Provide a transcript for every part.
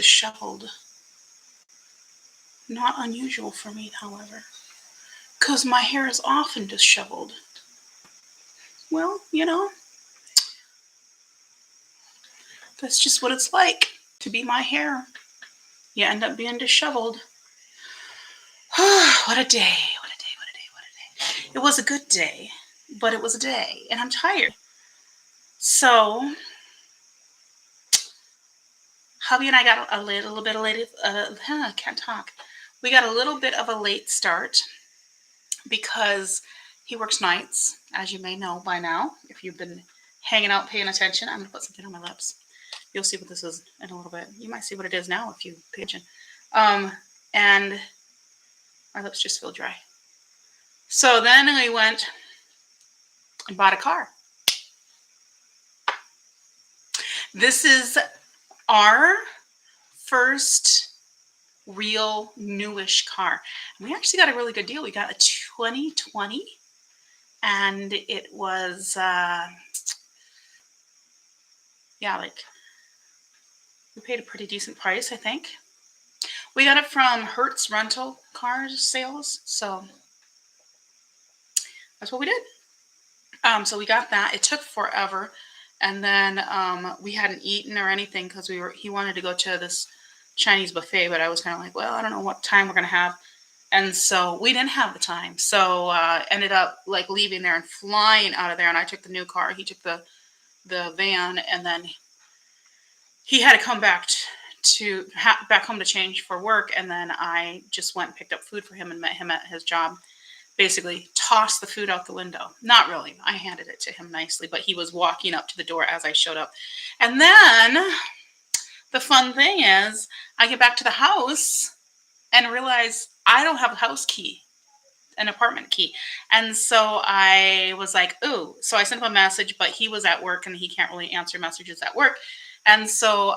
disheveled. Not unusual for me, however, because my hair is often disheveled. Well, that's just what it's like to be my hair. You end up being disheveled. What a day, what a day, what a day, what a day. It was a good day, but it was a day, and I'm tired. So, hubby and I got a little bit of late, I can't talk. We got a little bit of a late start because he works nights, as you may know by now. If you've been hanging out, paying attention, I'm going to put something on my lips. You'll see what this is in a little bit. You might see what it is now if you pay attention. And my lips just feel dry. So then we went and bought a car. This is our first real newish car. And we actually got a really good deal. We got a 2020 and it was we paid a pretty decent price, I think. We got it from Hertz rental car sales, so that's what we did. So we got that. It took forever, and then we hadn't eaten or anything because he wanted to go to this Chinese buffet, but I was kind of like, well, I don't know what time we're gonna have, and so we didn't have the time. So ended up like leaving there and flying out of there. And I took the new car. He took the van, and then he had to come back back home to change for work. And then I just went and picked up food for him and met him at his job. Basically tossed the food out the window. Not really. I handed it to him nicely, but he was walking up to the door as I showed up. And then the fun thing is I get back to the house and realize I don't have a house key, an apartment key. And so I was like, ooh. So I sent him a message, but he was at work and he can't really answer messages at work. And so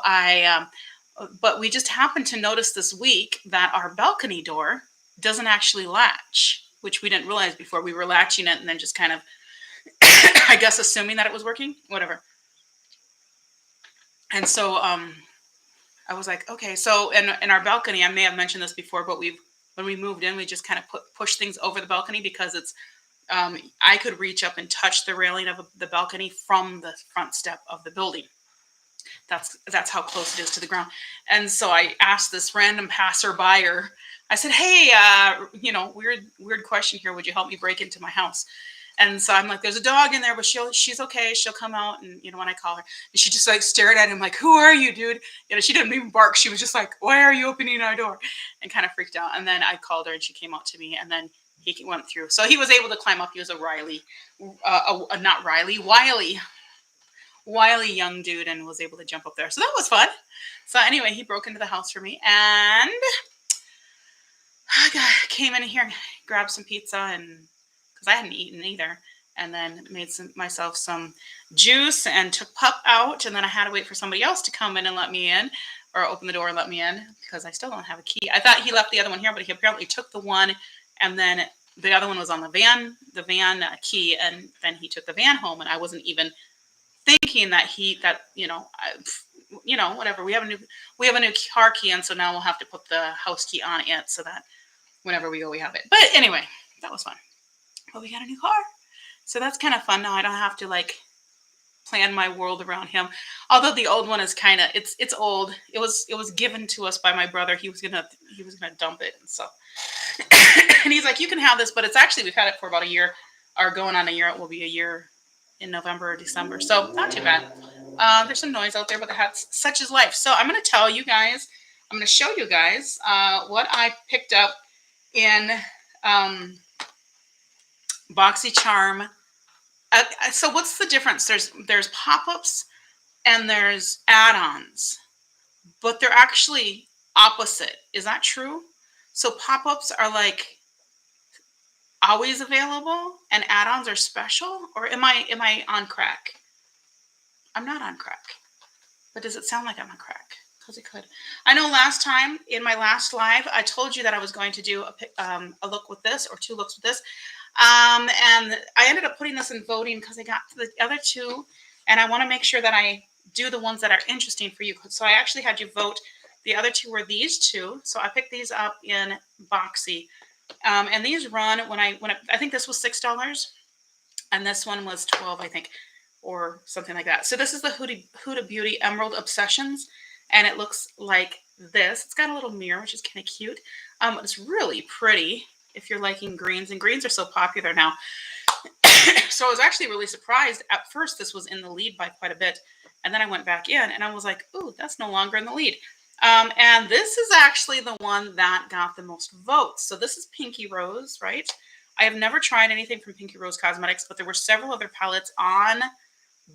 but we just happened to notice this week that our balcony door doesn't actually latch, which we didn't realize before. We were latching it and then just kind of, I guess, assuming that it was working, whatever. And so I was like, okay. So in our balcony, I may have mentioned this before, but when we moved in, we just kind of push things over the balcony because it's, I could reach up and touch the railing of the balcony from the front step of the building. That's how close it is to the ground. And so I asked this random passerby, I said, hey, weird question here. Would you help me break into my house? And so I'm like, there's a dog in there, but she's okay. She'll come out. And, when I call her, and she just like stared at him like, who are you, dude? She didn't even bark. She was just like, why are you opening our door? And kind of freaked out. And then I called her and she came out to me and then he went through. So he was able to climb up. He was a wily young dude and was able to jump up there. So that was fun. So anyway, he broke into the house for me and I came in here, grabbed some pizza, and because I hadn't eaten either, and then made myself some juice and took Pup out, and then I had to wait for somebody else to come in and let me in, or open the door and let me in, because I still don't have a key. I thought he left the other one here, but he apparently took the one, and then the other one was on the van key, and then he took the van home, and I wasn't even thinking that whatever. We have a new car key, and so now we'll have to put the house key on it so that whenever we go, we have it. But anyway, that was fun. But we got a new car, so that's kind of fun now. I don't have to like plan my world around him. Although the old one is kind of it's old. It was given to us by my brother. He was gonna dump it, and so and he's like, you can have this, but it's actually we've had it for about a year, or going on a year. It will be a year in November or December, so not too bad. There's some noise out there, but that's such is life. So I'm going to show you guys what I picked up in BoxyCharm. So what's the difference? There's pop-ups and there's add-ons, but they're actually opposite. Is that true? So pop-ups are like always available and add-ons are special, or am I on crack? I'm not on crack, but does it sound like I'm on crack? Because it could. I know last time in my last live, I told you that I was going to do a look with this, or two looks with this, and I ended up putting this in voting because I got to the other two, and I want to make sure that I do the ones that are interesting for you. So I actually had you vote The other two were these two. So I picked these up in Boxy. And these run I think this was $6 and this one was 12, I think, or something like that. So this is the Huda Beauty Emerald Obsessions, and it looks like this. It's got a little mirror, which is kind of cute. It's really pretty if you're liking greens, and greens are so popular now. So I was actually really surprised. At first, this was in the lead by quite a bit, and then I went back in, and I was like, "Ooh, that's no longer in the lead." And this is actually the one that got the most votes. So this is Pinky Rose, right? I have never tried anything from Pinky Rose Cosmetics, but there were several other palettes on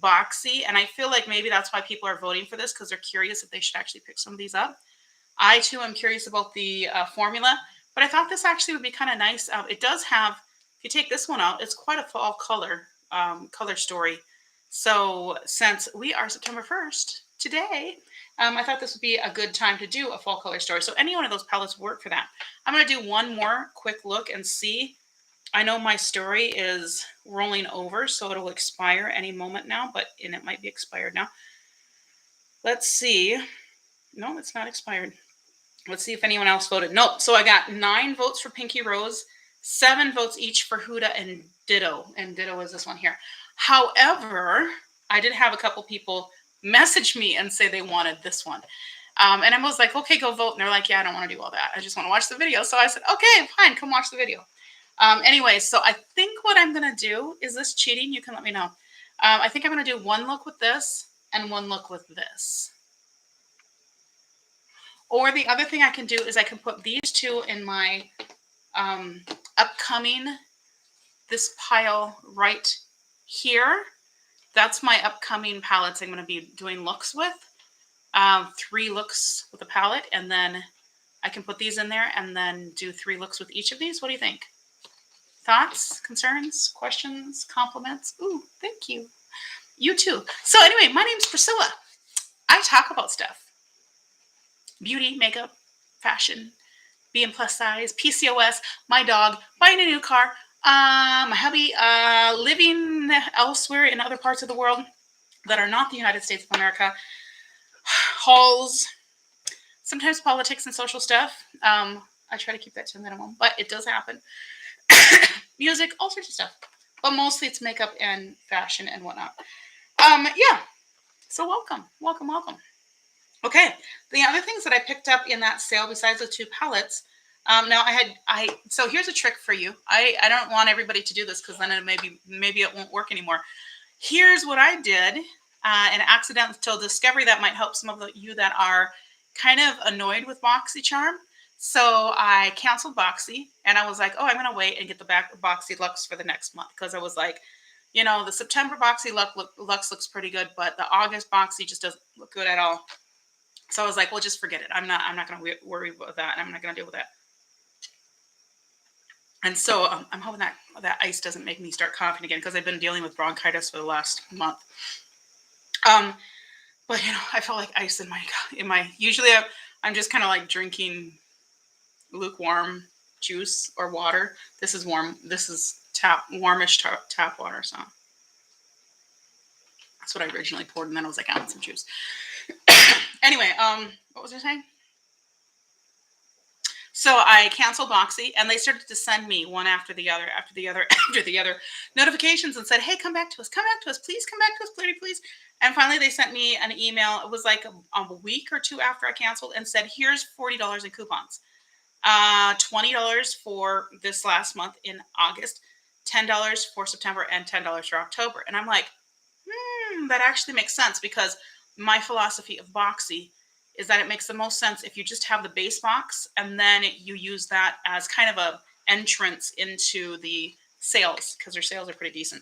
Boxy, and I feel like maybe that's why people are voting for this, because they're curious if they should actually pick some of these up. I too am curious about the formula, but I thought this actually would be kind of nice. It does have, if you take this one out, it's quite a fall color story. So since we are September 1st today, I thought this would be a good time to do a fall color story. So any one of those palettes work for that. I'm going to do one more quick look and see. I know my story is rolling over, so it'll expire any moment now, and it might be expired now. Let's see. No, it's not expired. Let's see if anyone else voted. Nope. So I got 9 votes for Pinky Rose, 7 votes each for Huda and Ditto. And Ditto is this one here. However, I did have a couple people message me and say they wanted this one. And I was like, okay, go vote. And they're like, yeah, I don't want to do all that. I just want to watch the video. So I said, okay, fine, come watch the video. Anyway, so I think what I'm going to do, is this cheating? You can let me know. I think I'm going to do one look with this and one look with this. Or the other thing I can do is I can put these two in my upcoming, this pile right here. That's my upcoming palettes I'm going to be doing looks with. 3 looks with a palette, and then I can put these in there and then do 3 looks with each of these. What do you think? Thoughts, concerns, questions, compliments? Ooh, thank you. You too. So anyway, my name's Priscilla. I talk about stuff. Beauty, makeup, fashion, being plus size, PCOS, my dog, buying a new car, my hubby, living elsewhere in other parts of the world that are not the United States of America, hauls, sometimes politics and social stuff. I try to keep that to a minimum, but it does happen. Music, all sorts of stuff. But mostly it's makeup and fashion and whatnot. Yeah. So welcome. Okay. The other things that I picked up in that sale, besides the 2 palettes, so here's a trick for you. I don't want everybody to do this, because then maybe it won't work anymore. Here's what I did, an accidental discovery that might help some of you that are kind of annoyed with BoxyCharm. So I canceled Boxy, and I was like, oh, I'm going to wait and get the Boxy Luxe for the next month, because I was like, the September Boxy Luxe looks pretty good, but the August Boxy just doesn't look good at all. So I was like, well, just forget it. I'm not going to worry about that. I'm not going to deal with that. And so I'm hoping that ice doesn't make me start coughing again, because I've been dealing with bronchitis for the last month. But I felt like ice in my. Usually I'm just kind of like drinking lukewarm juice or water. This is warm. This is warmish tap water. So that's what I originally poured, and then I was like, I want some juice. Anyway, what was I saying? So I canceled Boxy, and they started to send me one after the other notifications, and said, hey, come back to us, please come back to us, please. And finally they sent me an email. It was like a week or 2 after I canceled, and said, here's $40 in coupons. $20 for this last month in August, $10 for September, and $10 for October. And I'm like, that actually makes sense, because my philosophy of Boxy is that it makes the most sense if you just have the base box, and then you use that as kind of a entrance into the sales, because their sales are pretty decent.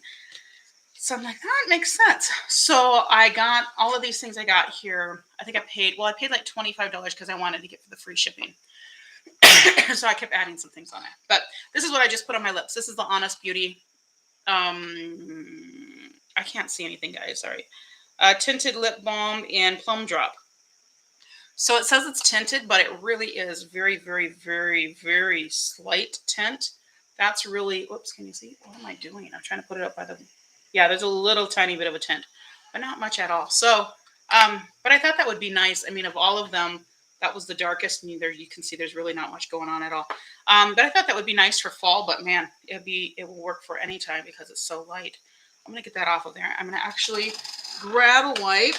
So I'm like, that makes sense. So I got all of these things I got here. I think I paid like $25, because I wanted to get for the free shipping. So I kept adding some things on it. But this is what I just put on my lips. This is the Honest Beauty. I can't see anything, guys. Sorry. Tinted lip balm in Plum Drop. So it says it's tinted, but it really is very, very, very, very slight tint. That's really, whoops, can you see? What am I doing? I'm trying to put it up by the, yeah, there's a little tiny bit of a tint, but not much at all. So, but I thought that would be nice. I mean, of all of them, That was the darkest, and there you can see there's really not much going on at all. But I thought that would be nice for fall, but man, it will work for any time because it's so light. I'm gonna get that off of there. I'm gonna actually grab a wipe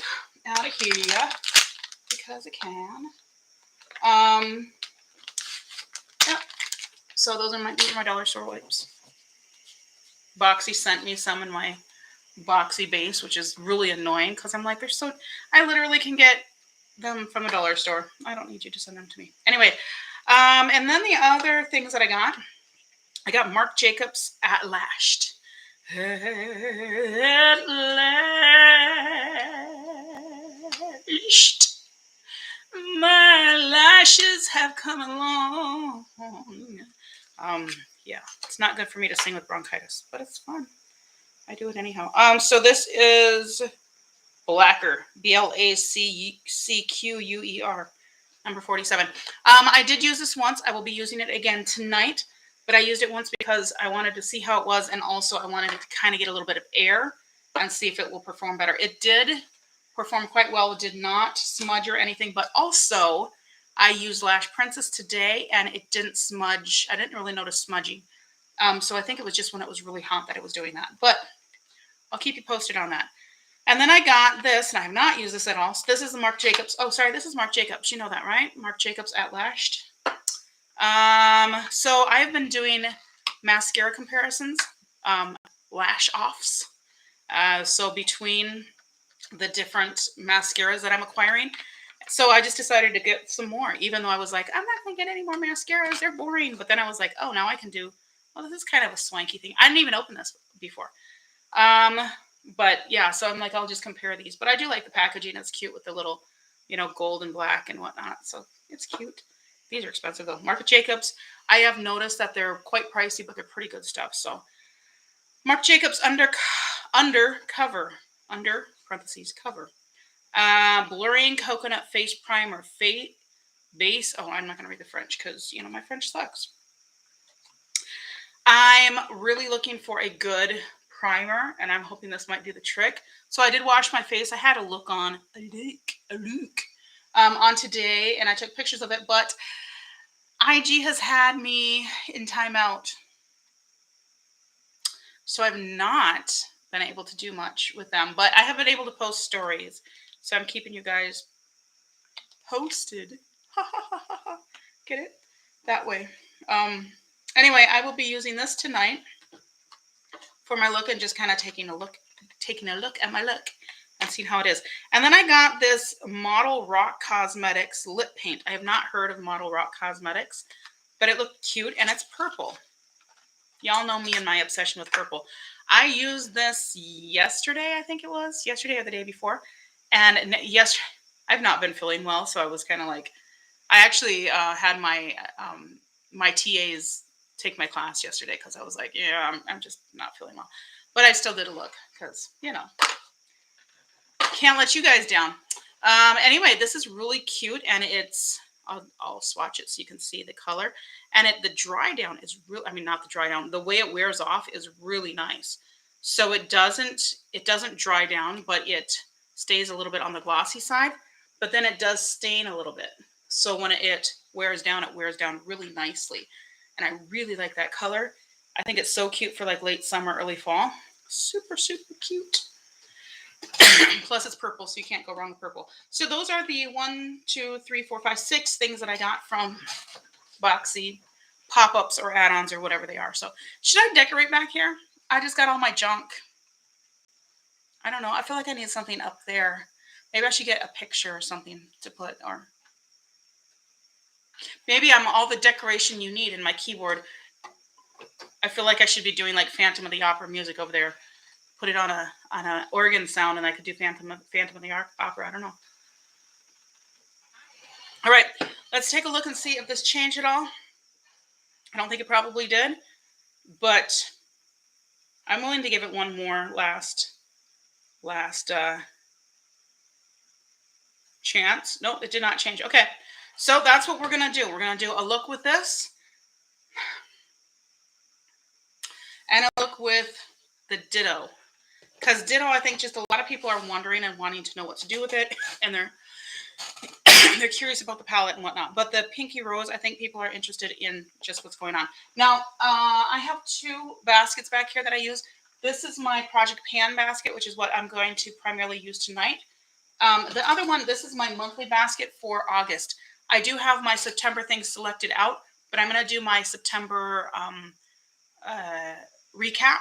out of here because I can. Yeah. So these are my dollar store wipes. Boxy sent me some in my Boxy base, which is really annoying because I'm like, I literally can get them from the dollar store. I don't need you to send them to me. Anyway, and then the other things that I got Marc Jacobs at Lashed. At Lashed. My lashes have come along. Yeah, it's not good for me to sing with bronchitis, but it's fun. I do it anyhow. So this is Blacker, BLACCQUER, number 47. I did use this once. I will be using it again tonight, but I used it once because I wanted to see how it was, and also I wanted it to kind of get a little bit of air and see if it will perform better. It did perform quite well. It did not smudge or anything, but also I used Lash Princess today, and it didn't smudge. I didn't really notice smudging. So I think it was just when it was really hot that it was doing that, but I'll keep you posted on that. And then I got this, and I have not used this at all. So this is the Marc Jacobs. Oh, sorry, this is Marc Jacobs. You know that, right? Marc Jacobs at Lashed. So I've been doing mascara comparisons, lash offs. So between the different mascaras that I'm acquiring. So I just decided to get some more, even though I was like, I'm not going to get any more mascaras. They're boring. But then I was like, oh, now I can do, well, this is kind of a swanky thing. I didn't even open this before. But yeah, so I'm like, I'll just compare these. But I do like the packaging. It's cute with the little, gold and black and whatnot. So it's cute. These are expensive though. Marc Jacobs, I have noticed that they're quite pricey, but they're pretty good stuff. So Marc Jacobs undercover, under parentheses, cover. Blurring Coconut Face Primer, base. Oh, I'm not going to read the French because, my French sucks. I'm really looking for a good primer, and I'm hoping this might do the trick. So I did wash my face. I had a look on today, and I took pictures of it, but IG has had me in timeout. So I've not been able to do much with them, but I have been able to post stories. So I'm keeping you guys posted. Get it? That way. Anyway, I will be using this tonight for my look and just kind of taking a look at my look and seeing how it is. And then I got this Model Rock Cosmetics lip paint. I have not heard of Model Rock Cosmetics, but it looked cute, and it's purple. Y'all know me and my obsession with purple. I used this yesterday, I think it was. Yesterday or the day before. And yes, I've not been feeling well, so I was kind of like, I actually had my my TAs take my class yesterday because I was like, yeah, I'm just not feeling well. But I still did a look because, can't let you guys down. Anyway, this is really cute, and it's, I'll swatch it so you can see the color. And the dry down is really, not the dry down, the way it wears off is really nice. So it doesn't dry down, but it stays a little bit on the glossy side, but then it does stain a little bit. So when it wears down really nicely. And I really like that color. I think it's so cute for like late summer, early fall. Super, super cute. Plus it's purple, so you can't go wrong with purple. So those are the 1, 2, 3, 4, 5, 6 things that I got from Boxy Pop-ups or add-ons or whatever they are. So should I decorate back here? I just got all my junk. I don't know. I feel like I need something up there. Maybe I should get a picture or something to put, or maybe I'm all the decoration you need in my keyboard. I feel like I should be doing like Phantom of the Opera music over there. Put it on an organ sound, and I could do Phantom of the Opera. I don't know. All right, let's take a look and see if this changed at all. I don't think it probably did, but I'm willing to give it one more last chance. Nope, it did not change. Okay, so that's what we're gonna do. We're gonna do a look with this, and a look with the Ditto. Because Ditto, I think just a lot of people are wondering and wanting to know what to do with it, and they're they're curious about the palette and whatnot. But the pinky rose, I think people are interested in just what's going on. Now, I have 2 baskets back here that I use. This is my Project Pan basket, which is what I'm going to primarily use tonight. The other one, this is my monthly basket for August. I do have my September things selected out, but I'm going to do my September recap,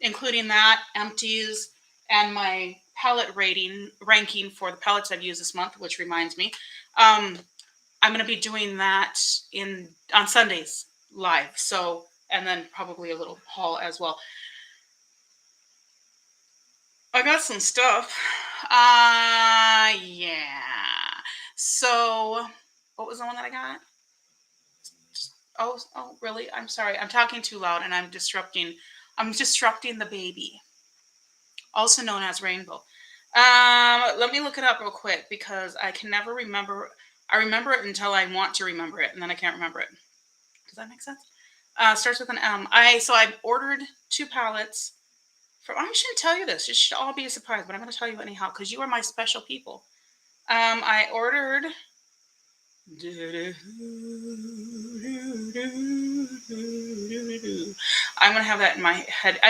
including that, empties, and my palette ranking for the palettes I've used this month, which reminds me. I'm going to be doing that on Sundays live. So, and then probably a little haul as well. I got some stuff. Yeah. So, what was the one that I got? Oh, really? I'm sorry. I'm talking too loud and I'm disrupting the baby, also known as Rainbow. Let me look it up real quick because I can never remember. I remember it until I want to remember it, and then I can't remember it. Does that make sense? Starts with an M. So I ordered 2 palettes. I shouldn't tell you this. It should all be a surprise, but I'm going to tell you anyhow because you are my special people. I ordered. I'm going to have that in my head.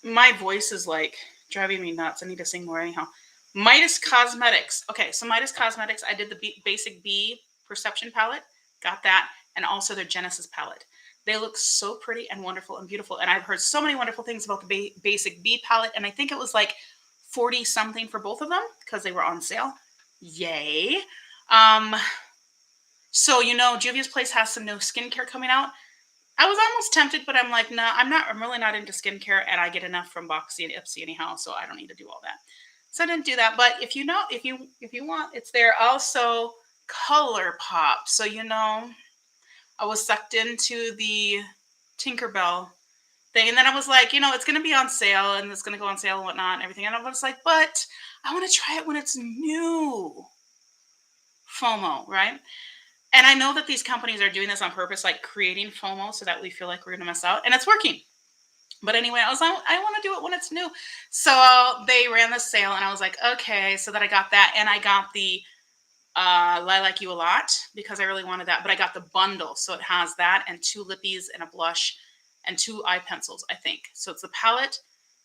My voice is like driving me nuts. I need to sing more anyhow. Midas Cosmetics. Okay, so Midas Cosmetics, I did the Basic B Perception palette. Got that. And also their Genesis palette. They look so pretty and wonderful and beautiful. And I've heard so many wonderful things about the Basic B palette. And I think it was like 40 something for both of them because they were on sale. Yay. So, Juvia's Place has some new skincare coming out. I was almost tempted, but I'm like, nah, I'm really not into skincare, and I get enough from Boxy and Ipsy anyhow, so I don't need to do all that. So I didn't do that. But if you want, it's there. Also, ColourPop. So I was sucked into the Tinkerbell thing, and then I was like, it's going to be on sale, and it's going to go on sale and whatnot and everything. And I was like, but I want to try it when it's new. FOMO, right? And I know that these companies are doing this on purpose, like creating FOMO so that we feel like we're going to miss out. And it's working. But anyway, I was like, I want to do it when it's new. So they ran the sale and I was like, okay. So that I got that. And I got the Lilac You a Lot because I really wanted that. But I got the bundle. So it has that and 2 lippies and a blush and 2 eye pencils, I think. So it's the palette,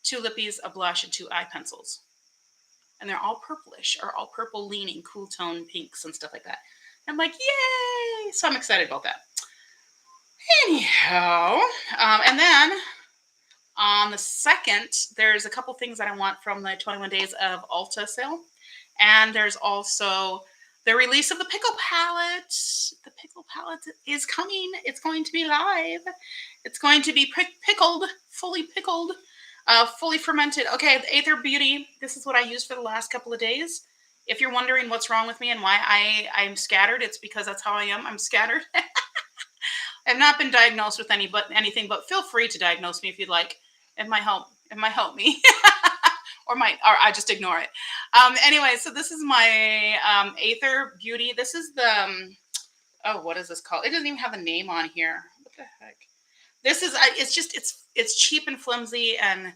2 lippies, a blush, and 2 eye pencils. And they're all purplish or all purple leaning, cool tone pinks and stuff like that. I'm like, yay! So I'm excited about that. Anyhow, and then on the 2nd, there's a couple things that I want from the 21 Days of Ulta sale. And there's also the release of the Pickle Palette. The Pickle Palette is coming. It's going to be live. It's going to be pickled, fully fermented. Okay, the Aether Beauty. This is what I used for the last couple of days. If you're wondering what's wrong with me and why I'm scattered, it's because that's how I am. I'm scattered. I've not been diagnosed with anything, but feel free to diagnose me if you'd like. It might help. It might help me. or I just ignore it. Anyway, so this is my Aether Beauty. This is the, what is this called? It doesn't even have a name on here. What the heck? This is, it's cheap and flimsy, and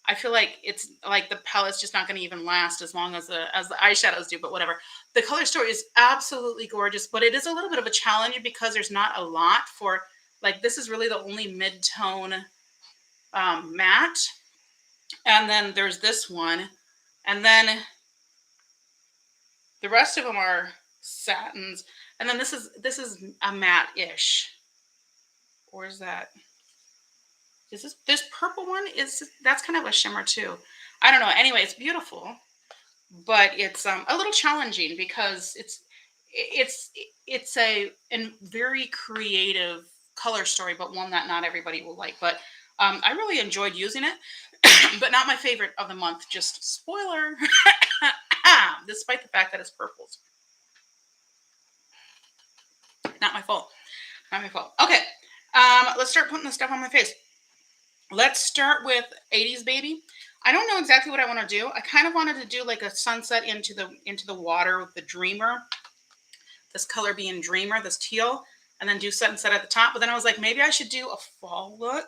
I feel like it's like the palette's just not going to even last as long as the eyeshadows do, but whatever. The color story is absolutely gorgeous, but it is a little bit of a challenge because there's not a lot for, like, this is really the only mid-tone matte. And then there's this one. And then the rest of them are satins. And then this is a matte-ish. Or is that... Is this purple one? That's kind of a shimmer too. I don't know. Anyway, it's beautiful, but it's a little challenging because it's a very creative color story, but one that not everybody will like. But I really enjoyed using it, but not my favorite of the month. Just spoiler, despite the fact that it's purples. Not my fault. Not my fault. Okay, let's start putting the stuff on my face. Let's start with 80s Baby. I don't know exactly what I want to do. I kind of wanted to do like a sunset into the water with the Dreamer. This color being Dreamer, this teal, and then do sunset at the top. But then I was like, maybe I should do a fall look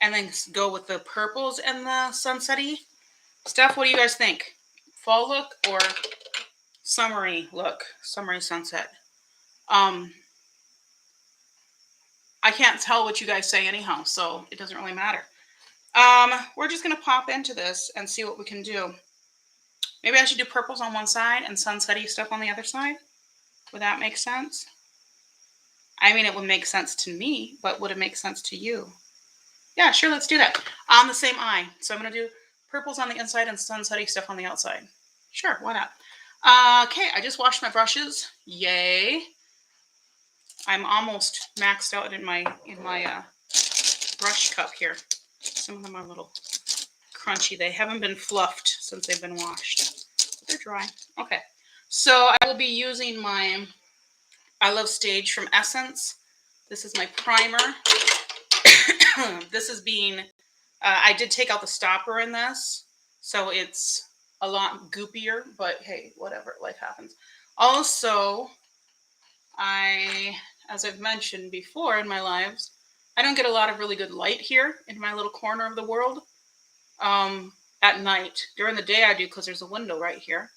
and then go with the purples and the sunsetty stuff. What do you guys think? Fall look or summery look, summery sunset. I can't tell what you guys say anyhow, so it doesn't really matter. We're just gonna pop into this and see what we can do. Maybe I should do purples on one side and sunsetty stuff on the other side. Would that make sense? I mean, it would make sense to me, but would it make sense to you? Yeah, sure, let's do that. On the same eye. So I'm gonna do purples on the inside and sunsetty stuff on the outside. Sure, why not? Okay, I just washed my brushes. Yay. I'm almost maxed out in my brush cup here. Some of them are a little crunchy. They haven't been fluffed since they've been washed. But they're dry. Okay. So I will be using my I Love Stage from Essence. This is my primer. This is being, I did take out the stopper in this, so it's a lot goopier, but hey, whatever, life happens. Also, as I've mentioned before in my lives, I don't get a lot of really good light here in my little corner of the world at night. During the day I do because there's a window right here,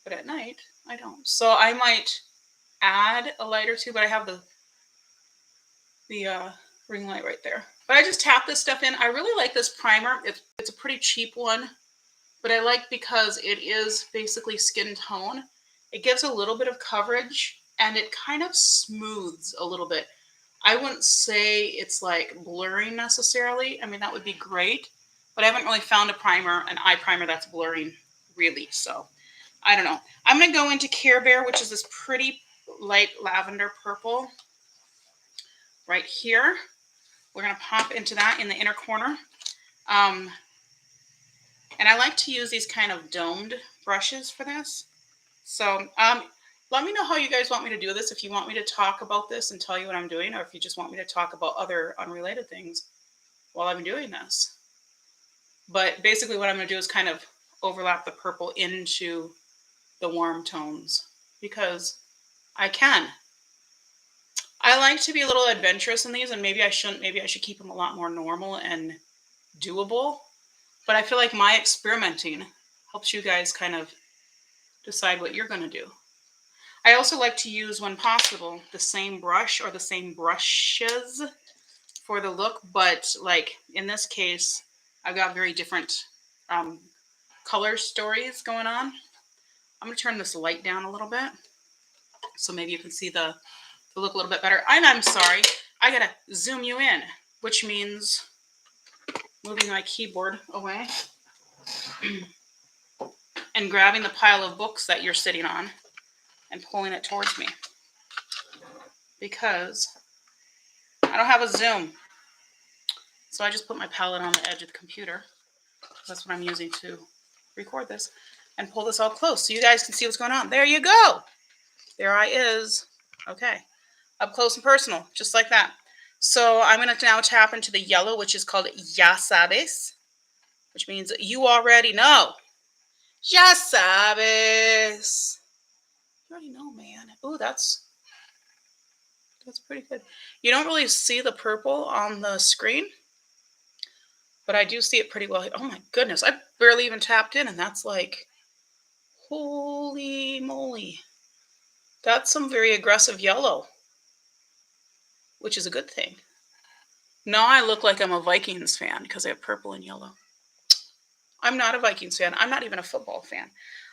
but at night I don't. So I might add a light or two, but I have the ring light right there. But I just tap this stuff in. I really like this primer. It's a pretty cheap one, but I like because it is basically skin tone. It gives a little bit of coverage and it kind of smooths a little bit. I wouldn't say it's like blurring necessarily. I mean, that would be great, but I haven't really found a primer, an eye primer that's blurring really. So I don't know. I'm going to go into Care Bear, which is this pretty light lavender purple right here. We're going to pop into that in the inner corner. And I like to use these kind of domed brushes for this. So let me know how you guys want me to do this. If you want me to talk about this and tell you what I'm doing, or if you just want me to talk about other unrelated things while I'm doing this. But basically what I'm going to do is kind of overlap the purple into the warm tones because I can. I like to be a little adventurous in these, and maybe I shouldn't. Maybe I should keep them a lot more normal and doable. But I feel like my experimenting helps you guys kind of decide what you're going to do. I also like to use, when possible, the same brush or the same brushes for the look. But like in this case, I've got very different color stories going on. I'm going to turn this light down a little bit so maybe you can see the look a little bit better. And I'm sorry, I gotta zoom you in, which means moving my keyboard away and grabbing the pile of books that you're sitting on and pulling it towards me because I don't have a zoom. So I just put my palette on the edge of the computer. That's what I'm using to record this, and pull this all close so you guys can see what's going on. There you go. There I is. Okay. Up close and personal, just like that. So I'm going to now tap into the yellow, which is called Ya Sabes, which means you already know. Ya Sabes. You already know, man. Oh, that's pretty good. You don't really see the purple on the screen, but I do see it pretty well. Oh my goodness, I barely even tapped in, and that's like, holy moly. That's some very aggressive yellow, which is a good thing. Now I look like I'm a Vikings fan because I have purple and yellow. I'm not a Vikings fan. I'm not even a football fan.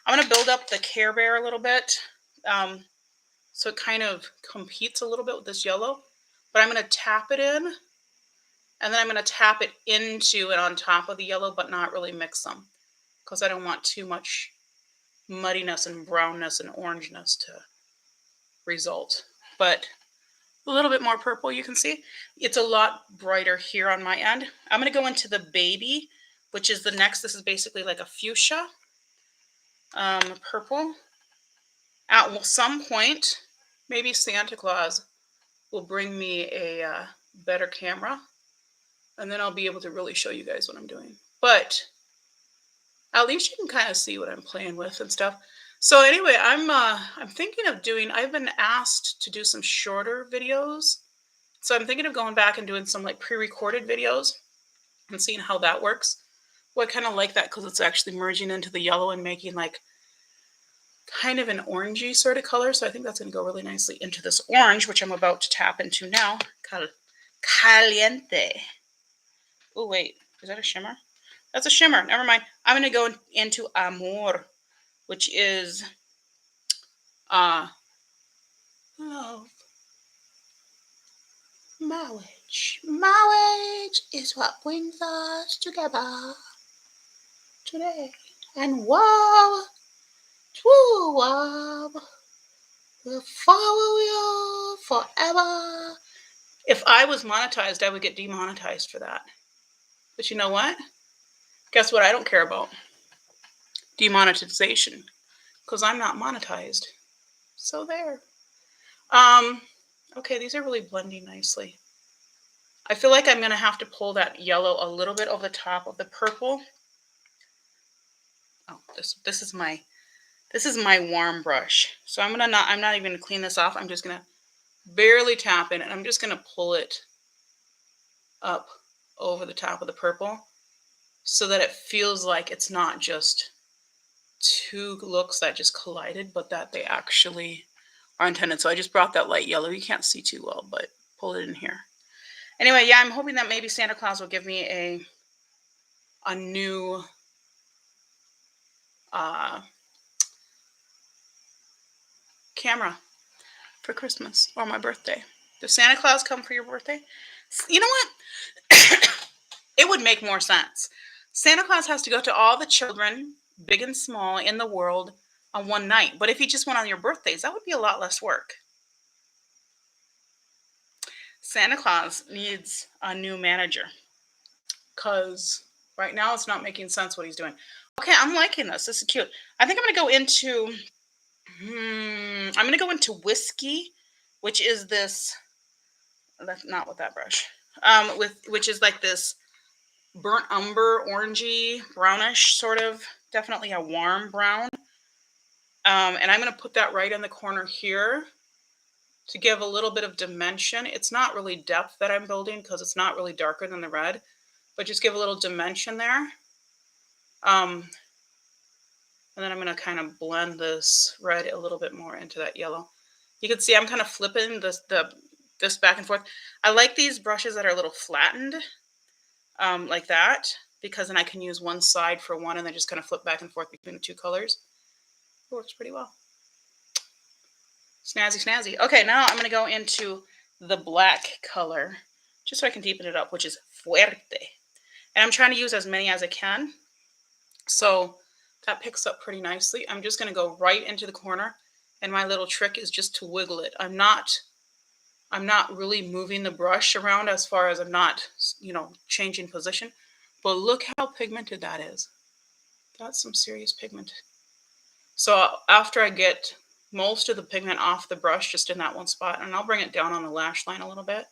I'm going to build up the Care Bear a little bit so it kind of competes a little bit with this yellow. But I'm going to tap it in, and then I'm going to tap it into and on top of the yellow, but not really mix them because I don't want too much muddiness and brownness and orangeness to result. But a little bit more purple, you can see. It's a lot brighter here on my end. I'm going to go into the Baby, which is the next. This is basically like a fuchsia purple. At some point, maybe Santa Claus will bring me a better camera, and then I'll be able to really show you guys what I'm doing. But at least you can kind of see what I'm playing with and stuff. So anyway, I'm thinking of doing, I've been asked to do some shorter videos. So I'm thinking of going back and doing some like pre-recorded videos and seeing how that works. Well, I kind of like that because it's actually merging into the yellow and making like kind of an orangey sort of color. So I think that's going to go really nicely into this orange, which I'm about to tap into now. Caliente. Oh, wait. Is that a shimmer? That's a shimmer. Never mind. I'm going to go into Amor, which is love. Marriage. Marriage is what brings us together today. And wow, true love will follow you forever. If I was monetized, I would get demonetized for that. But you know what? Guess what I don't care about? Demonetization. Because I'm not monetized. So there. Okay, these are really blending nicely. I feel like I'm going to have to pull that yellow a little bit over the top of the purple. Oh, this is my warm brush. So I'm not even gonna clean this off. I'm just gonna barely tap in, and I'm just gonna pull it up over the top of the purple so that it feels like it's not just two looks that just collided, but that they actually are intended. So I just brought that light yellow. You can't see too well, but pull it in here. Anyway, yeah, I'm hoping that maybe Santa Claus will give me a new camera for Christmas or my birthday. Does Santa Claus come for your birthday? You know what? It would make more sense. Santa Claus has to go to all the children, big and small, in the world on one night. But if he just went on your birthdays, that would be a lot less work. Santa Claus needs a new manager because right now it's not making sense what he's doing. Okay, I'm liking this. This is cute. I think I'm going to go into whiskey, which is this. That's not with that brush. Which is like this burnt umber, orangey, brownish sort of. Definitely a warm brown. And I'm going to put that right in the corner here to give a little bit of dimension. It's not really depth that I'm building because it's not really darker than the red, but just give a little dimension there. And then I'm going to kind of blend this red a little bit more into that yellow. You can see I'm kind of flipping this back and forth. I like these brushes that are a little flattened like that, because then I can use one side for one and then just kind of flip back and forth between the two colors. It works pretty well. Snazzy, snazzy. Okay, now I'm going to go into the black color just so I can deepen it up, which is fuerte. And I'm trying to use as many as I can. So that picks up pretty nicely. I'm just going to go right into the corner, and my little trick is just to wiggle it. I'm not really moving the brush around as far as I'm not, changing position. But look how pigmented that is. That's some serious pigment. So after I get most of the pigment off the brush just in that one spot, and I'll bring it down on the lash line a little bit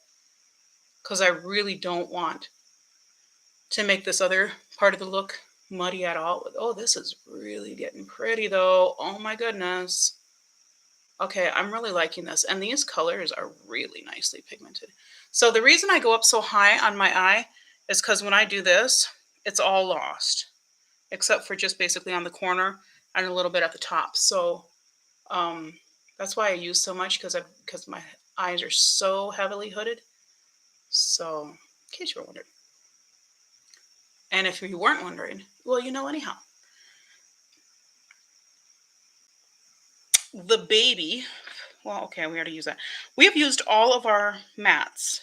because I really don't want to make this other part of the look muddy at all. Oh, this is really getting pretty though. Oh my goodness. Okay, I'm really liking this. And these colors are really nicely pigmented. So the reason I go up so high on my eye is because when I do this, it's all lost, except for just basically on the corner and a little bit at the top. So that's why I use so much, because my eyes are so heavily hooded. So in case you were wondering. And if you weren't wondering, well, you know anyhow. The baby, well, okay, we already used that. We have used all of our mattes.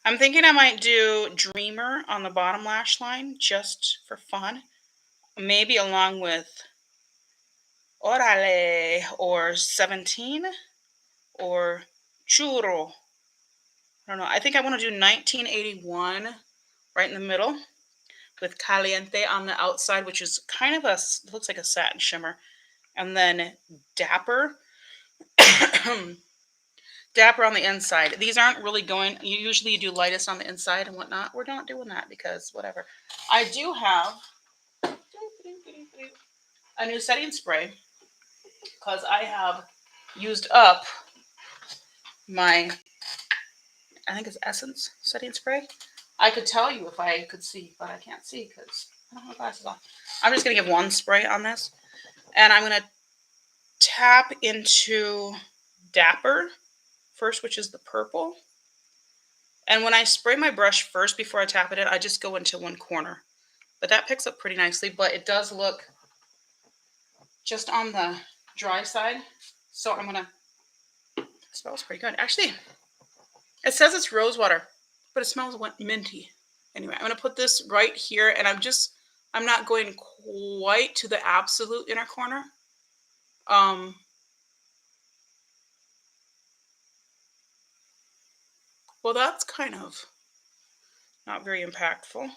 I'm thinking I might do Dreamer on the bottom lash line just for fun. Maybe along with Orale or 17 or Churro. I don't know. I think I want to do 1981 right in the middle with Caliente on the outside, which is kind of looks like a satin shimmer. And then Dapper. Dapper on the inside. These aren't really going, usually you do lightest on the inside and whatnot. We're not doing that because whatever. I do have a new setting spray because I have used up my, I think it's Essence setting spray. I could tell you if I could see, but I can't see because I don't have glasses on. I'm just going to give one spray on this. And I'm going to tap into Dapper first, which is the purple. And when I spray my brush first before I tap it in, I just go into one corner. But that picks up pretty nicely, but it does look just on the dry side. So I'm going to, it smells pretty good. Actually, it says it's rose water, but it smells minty. Anyway, I'm going to put this right here, and I'm not going quite to the absolute inner corner. Well, that's kind of not very impactful.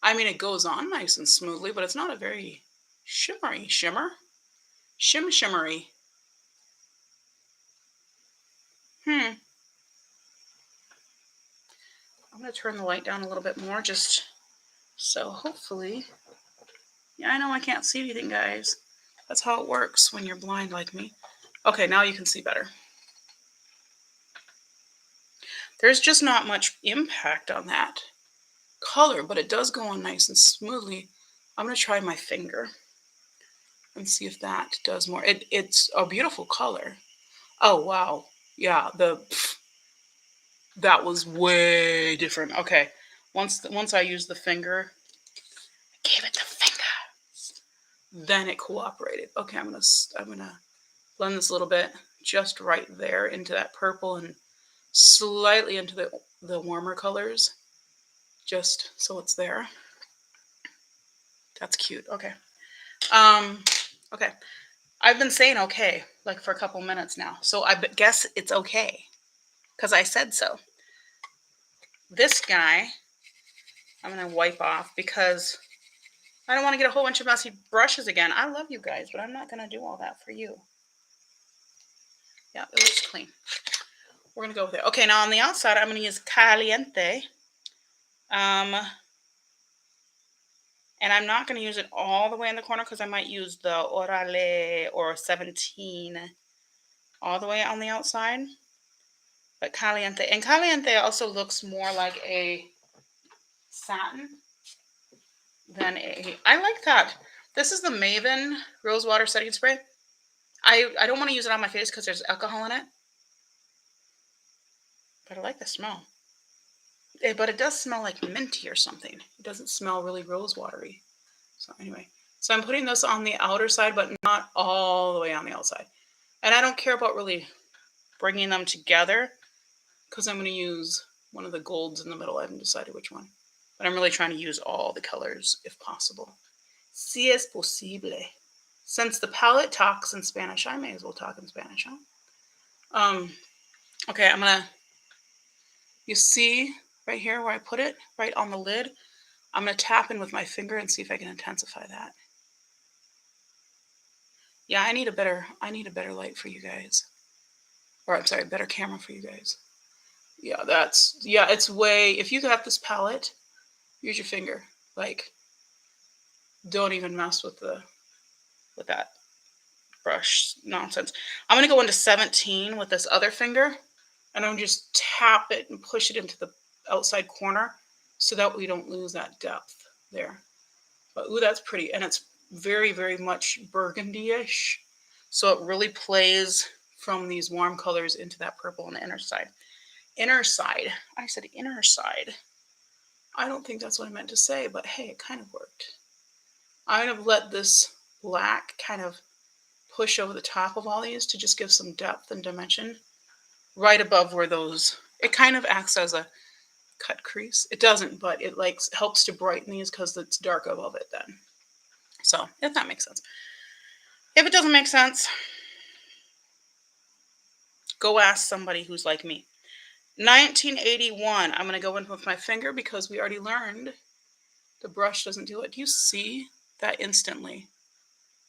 I mean, it goes on nice and smoothly, but it's not a very shimmery. Shimmery. I'm going to turn the light down a little bit more just so hopefully. Yeah, I know I can't see anything, guys. That's how it works when you're blind like me. Okay, now you can see better. There's just not much impact on that color, but it does go on nice and smoothly. I'm going to try my finger and see if that does more. It's a beautiful color. Oh, wow. Yeah, that was way different. Okay, once I used the finger, gave it the finger, then it cooperated. Okay, I'm gonna blend this a little bit, just right there into that purple and slightly into the warmer colors, just so it's there. That's cute. Okay. Okay. I've been saying okay like for a couple minutes now, so I guess it's okay because I said so. This guy, I'm gonna wipe off because I don't want to get a whole bunch of messy brushes again. I love you guys, but I'm not gonna do all that for you. Yeah, it looks clean. We're gonna go with it. Okay, now on the outside, I'm gonna use Caliente. And I'm not going to use it all the way in the corner because I might use the Orale or 17 all the way on the outside. But Caliente. And Caliente also looks more like a satin than a... I like that. This is the Maven Rose Water Setting Spray. I don't want to use it on my face because there's alcohol in it. But I like the smell. But it does smell like minty or something. It doesn't smell really rose watery. So anyway, so I'm putting this on the outer side, but not all the way on the outside. And I don't care about really bringing them together because I'm going to use one of the golds in the middle. I haven't decided which one, but I'm really trying to use all the colors if possible. Si es posible. Since the palette talks in Spanish, I may as well talk in Spanish, huh? Okay, I'm going to, you see right here where I put it, right on the lid, I'm going to tap in with my finger and see if I can intensify that. Yeah, I need a better light for you guys. Or I'm sorry, better camera for you guys. Yeah, it's way, if you got this palette, use your finger. Like, don't even mess with that brush nonsense. I'm going to go into 17 with this other finger, and I'm just tap it and push it into the outside corner so that we don't lose that depth there. But ooh, that's pretty. And it's very, very much burgundy-ish. So it really plays from these warm colors into that purple on the inner side. Inner side. I said inner side. I don't think that's what I meant to say, but hey, it kind of worked. I'm going to let this black kind of push over the top of all these to just give some depth and dimension right above where those, it kind of acts as a cut crease. It doesn't, but it like helps to brighten these because it's dark above it then. So if that makes sense. If it doesn't make sense, go ask somebody who's like me. 1981, I'm going to go in with my finger because we already learned the brush doesn't do it. Do you see that instantly?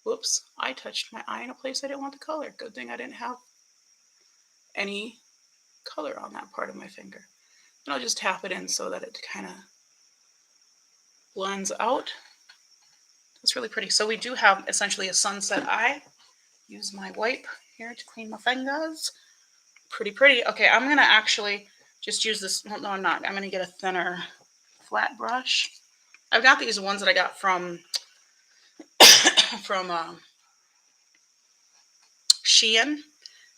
Whoops, I touched my eye in a place I didn't want the color. Good thing I didn't have any color on that part of my finger. And I'll just tap it in so that it kind of blends out. It's really pretty. So we do have essentially a sunset eye. Use my wipe here to clean my fingers. Pretty. Okay, I'm going to actually just use this. Well, no, I'm not. I'm going to get a thinner flat brush. I've got these ones that I got from from Shein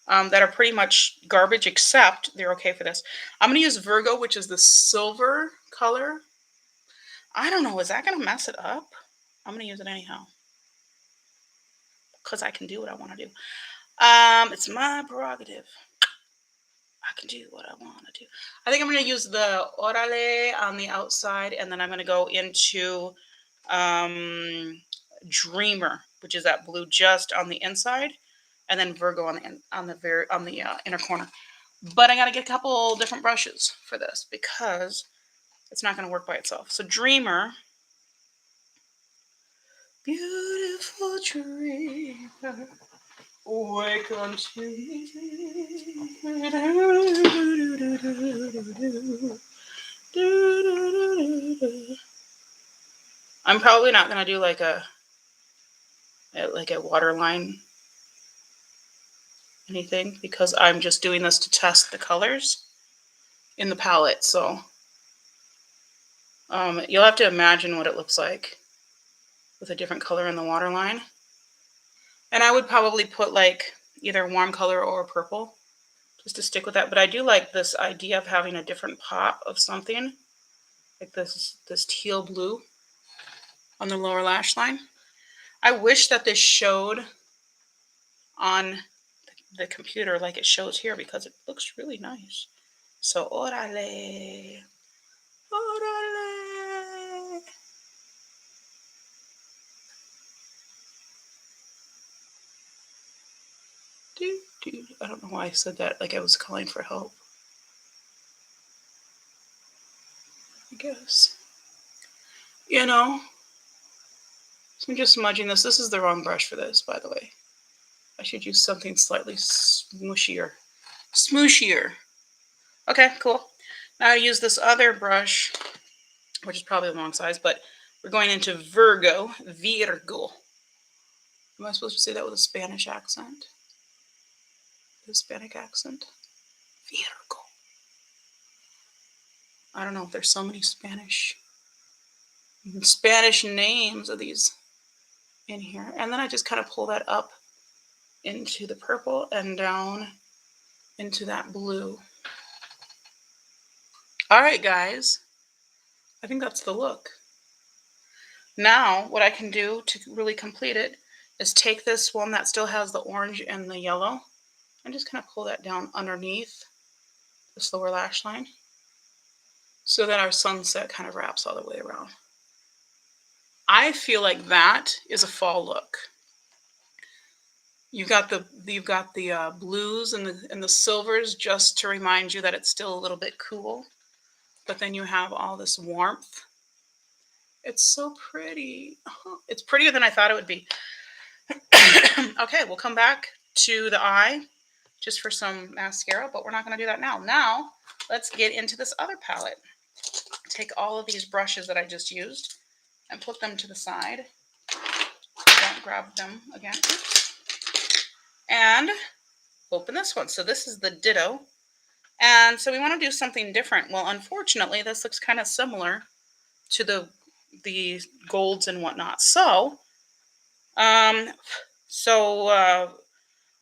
that are pretty much garbage, except they're okay for this. I'm going to use Virgo, which is the silver color. I don't know. Is that going to mess it up? I'm going to use it anyhow because I can do what I want to do. It's my prerogative. I can do what I want to do. I think I'm going to use the Orale on the outside, and then I'm going to go into um, Dreamer, which is that blue just on the inside, and then Virgo on the inner corner. But I got to get a couple different brushes for this because it's not going to work by itself. So Dreamer, beautiful dreamer, wake unto me. I'm probably not going to do like a waterline anything because I'm just doing this to test the colors in the palette. So you'll have to imagine what it looks like with a different color in the waterline. And I would probably put like either a warm color or a purple just to stick with that. But I do like this idea of having a different pop of something like this teal blue on the lower lash line. I wish that this showed on the computer like it shows here because it looks really nice. So orale, orale. I don't know why I said that like I was calling for help. I guess. You know, so I'm just smudging this. This is the wrong brush for this, by the way. I should use something slightly smooshier. Smooshier. Okay, cool. Now I use this other brush, which is probably the wrong size, but we're going into Virgo. Virgo. Am I supposed to say that with a Spanish accent? Hispanic accent? Virgo. I don't know if there's so many Spanish names of these in here. And then I just kind of pull that up into the purple and down into that blue. All right, guys. I think that's the look. Now, what I can do to really complete it is take this one that still has the orange and the yellow and just kind of pull that down underneath this lower lash line so that our sunset kind of wraps all the way around. I feel like that is a fall look. You've got the blues and the silvers just to remind you that it's still a little bit cool, but then you have all this warmth. It's so pretty. It's prettier than I thought it would be. Okay, we'll come back to the eye just for some mascara, but we're not going to do that now. Now, let's get into this other palette. Take all of these brushes that I just used and put them to the side. Don't grab them again. And open this one. So this is the Ditto. And so we want to do something different. Well, unfortunately, this looks kind of similar to the golds and whatnot. So,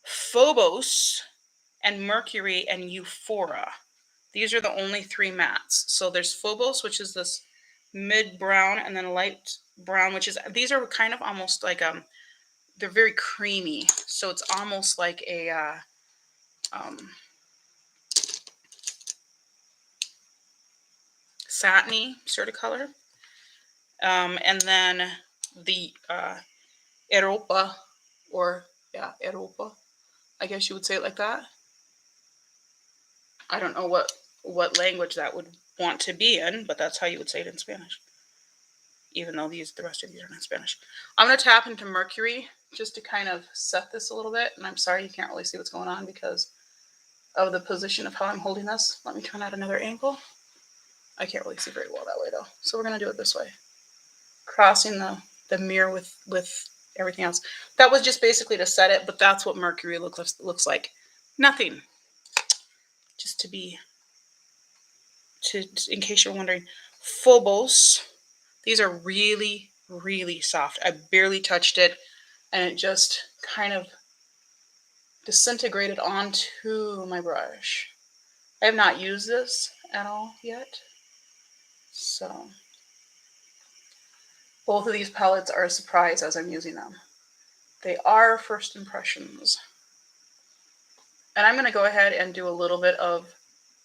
Phobos and Mercury and Euphora. These are the only three mattes. So there's Phobos, which is this mid brown, and then light brown, which is, these are kind of almost like, they're very creamy. So it's almost like a, satiny sort of color. And then the Europa, Europa, I guess you would say it like that. I don't know what language that would want to be in, but that's how you would say it in Spanish. Even though the rest of these are not Spanish. I'm going to tap into Mercury just to kind of set this a little bit. And I'm sorry you can't really see what's going on because of the position of how I'm holding this. Let me turn at another angle. I can't really see very well that way though. So we're going to do it this way. Crossing the mirror with everything else. That was just basically to set it, but that's what Mercury looks like. Nothing. Just in case you're wondering. Phobos. These are really, really soft. I barely touched it, and it just kind of disintegrated onto my brush. I have not used this at all yet. So both of these palettes are a surprise as I'm using them. They are first impressions. And I'm going to go ahead and do a little bit of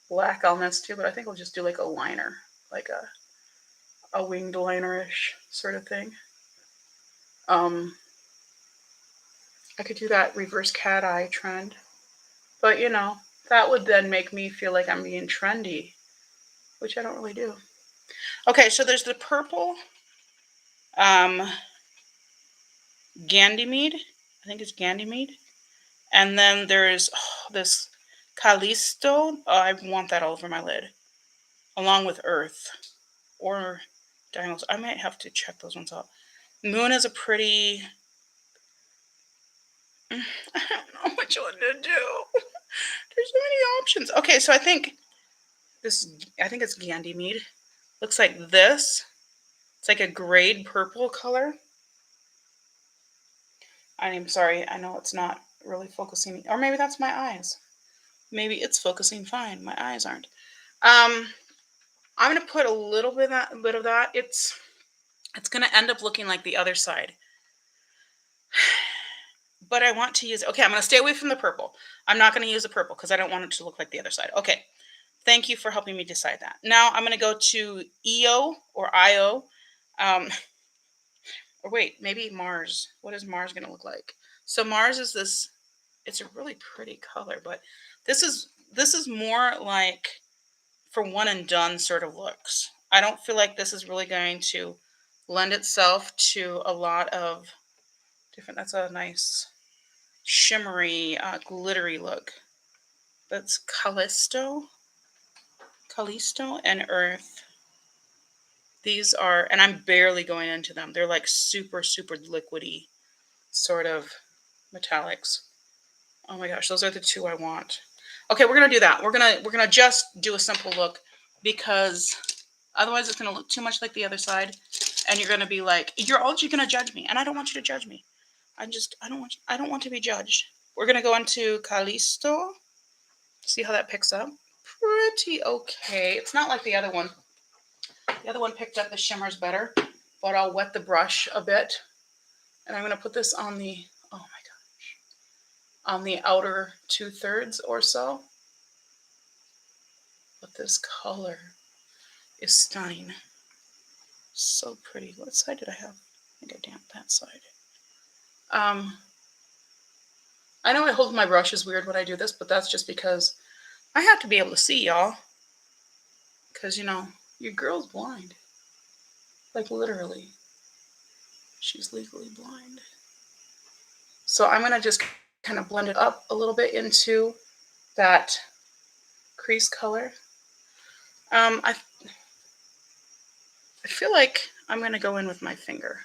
black on this too, but I think I'll just do like a liner, like a winged liner-ish sort of thing. I could do that reverse cat eye trend, but you know, that would then make me feel like I'm being trendy, which I don't really do. Okay, so there's the purple Ganymede. I think it's Ganymede. And then there's this Callisto. Oh, I want that all over my lid, along with Earth or Dinos. I might have to check those ones out. Moon is a pretty... I don't know which one to do. There's so many options. Okay, so I think it's Ganymede. Looks like this. It's like a grade purple color. I'm sorry, I know it's not really focusing, or maybe that's my eyes. Maybe it's focusing fine. My eyes aren't. I'm gonna put a little bit of that. It's gonna end up looking like the other side. But I want to use, okay, I'm gonna stay away from the purple. I'm not gonna use the purple because I don't want it to look like the other side. Okay, thank you for helping me decide that. Now I'm gonna go to EO or IO. Or wait, maybe Mars. What is Mars gonna look like? So Mars is this, it's a really pretty color, but this is more like for one and done sort of looks. I don't feel like this is really going to lend itself to a lot of different, that's a nice shimmery, glittery look. That's Callisto and Earth. These are, and I'm barely going into them. They're like super, super liquidy sort of metallics. Oh my gosh, those are the two I want. Okay, we're gonna do that. We're gonna just do a simple look because otherwise it's gonna look too much like the other side, and you're gonna be like, you're gonna judge me, and I don't want you to judge me. I don't want to be judged. We're gonna go into Callisto. See how that picks up? Pretty okay. It's not like the other one. The other one picked up the shimmers better, but I'll wet the brush a bit, and I'm gonna put this on the, oh my gosh, on the outer 2/3 or so. But this color is stunning. So pretty. What side did I have? I think I damped that side. I know I hold my brushes weird when I do this, but that's just because I have to be able to see y'all. Because, you know, your girl's blind. Like, literally. She's legally blind. So I'm going to just kind of blend it up a little bit into that crease color. I feel like I'm going to go in with my finger.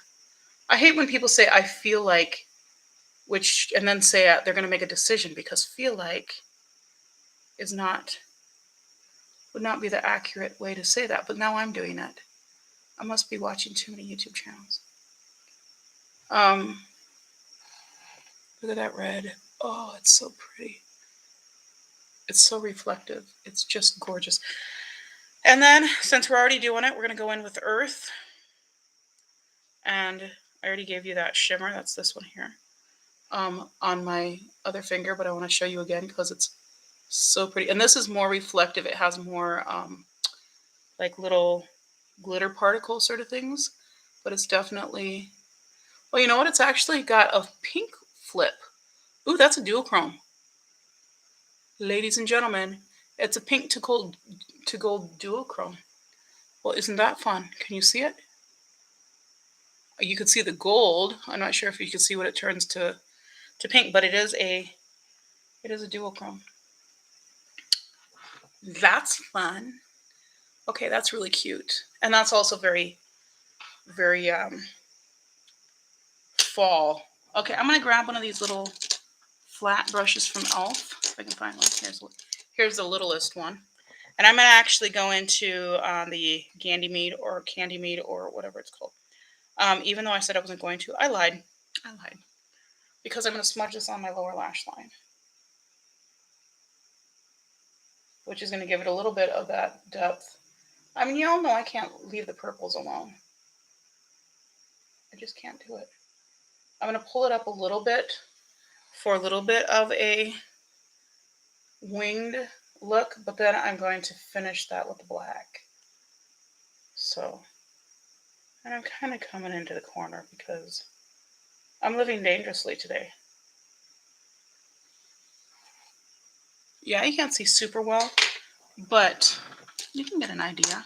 I hate when people say, I feel like, and then say they're going to make a decision, because feel like would not be the accurate way to say that. But now I'm doing it. I must be watching too many YouTube channels. Look at that red. Oh, it's so pretty. It's so reflective. It's just gorgeous. And then, since we're already doing it, we're going to go in with Earth. And I already gave you that shimmer. That's this one here. On my other finger, but I want to show you again because it's so pretty. And this is more reflective. It has more like little glitter particle sort of things. But it's definitely... Well, you know what? It's actually got a pink flip. Ooh, that's a duochrome. Ladies and gentlemen, it's a pink to gold duochrome. Well, isn't that fun? Can you see it? You can see the gold. I'm not sure if you can see what it turns to pink, but it is a duochrome. That's fun. Okay, that's really cute. And that's also very, very fall. Okay, I'm going to grab one of these little flat brushes from e.l.f. if I can find one. Here's the littlest one. And I'm going to actually go into the Ganymede or Candymede or whatever it's called. Even though I said I wasn't going to, I lied. I lied. Because I'm going to smudge this on my lower lash line, which is going to give it a little bit of that depth. I mean, you all know I can't leave the purples alone. I just can't do it. I'm going to pull it up a little bit for a little bit of a winged look, but then I'm going to finish that with the black. So, and I'm kind of coming into the corner because I'm living dangerously today. Yeah, you can't see super well, but you can get an idea.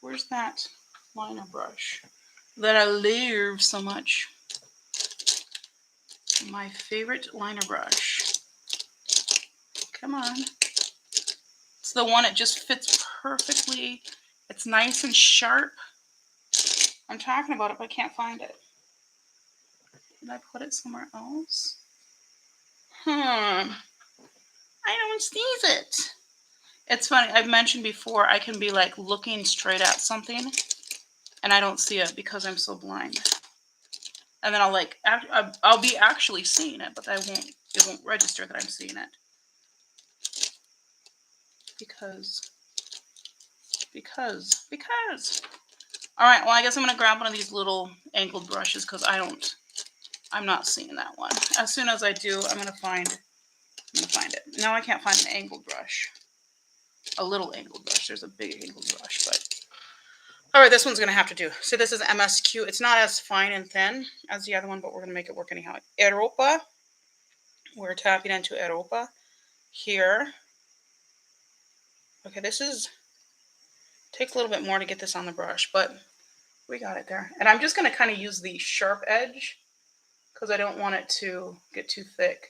Where's that liner brush that I love so much? My favorite liner brush. Come on. It's the one that just fits perfectly. It's nice and sharp. I'm talking about it, but I can't find it. Did I put it somewhere else? I don't see it. It's funny. I've mentioned before I can be like looking straight at something and I don't see it because I'm so blind. And then I'll be actually seeing it, but it won't register that I'm seeing it. Because. All right, well, I guess I'm going to grab one of these little angled brushes because I'm not seeing that one. As soon as I do, I'm going to find it. Now I can't find an angled brush. A little angled brush. There's a big angled brush, but. All right, this one's going to have to do. So this is MSQ. It's not as fine and thin as the other one, but we're going to make it work anyhow. Europa. We're tapping into Europa here. Okay, takes a little bit more to get this on the brush, but we got it there. And I'm just going to kind of use the sharp edge because I don't want it to get too thick.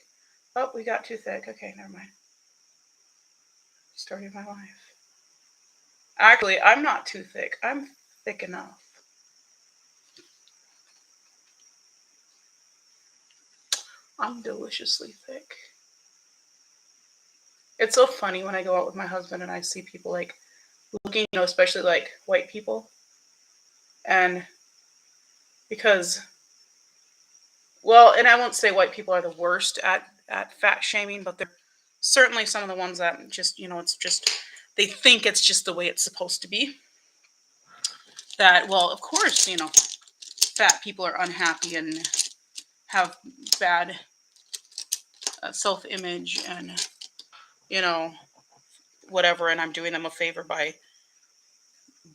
Oh, we got too thick. Okay, never mind. Story of my life. Actually, I'm not too thick. I'm thick enough. I'm deliciously thick. It's so funny when I go out with my husband and I see people like looking, especially like white people. And because, well, and I won't say white people are the worst at fat shaming, but they're certainly some of the ones that just, it's just, they think it's just the way it's supposed to be. That, well, of course, fat people are unhappy and have bad self-image and, whatever. And I'm doing them a favor by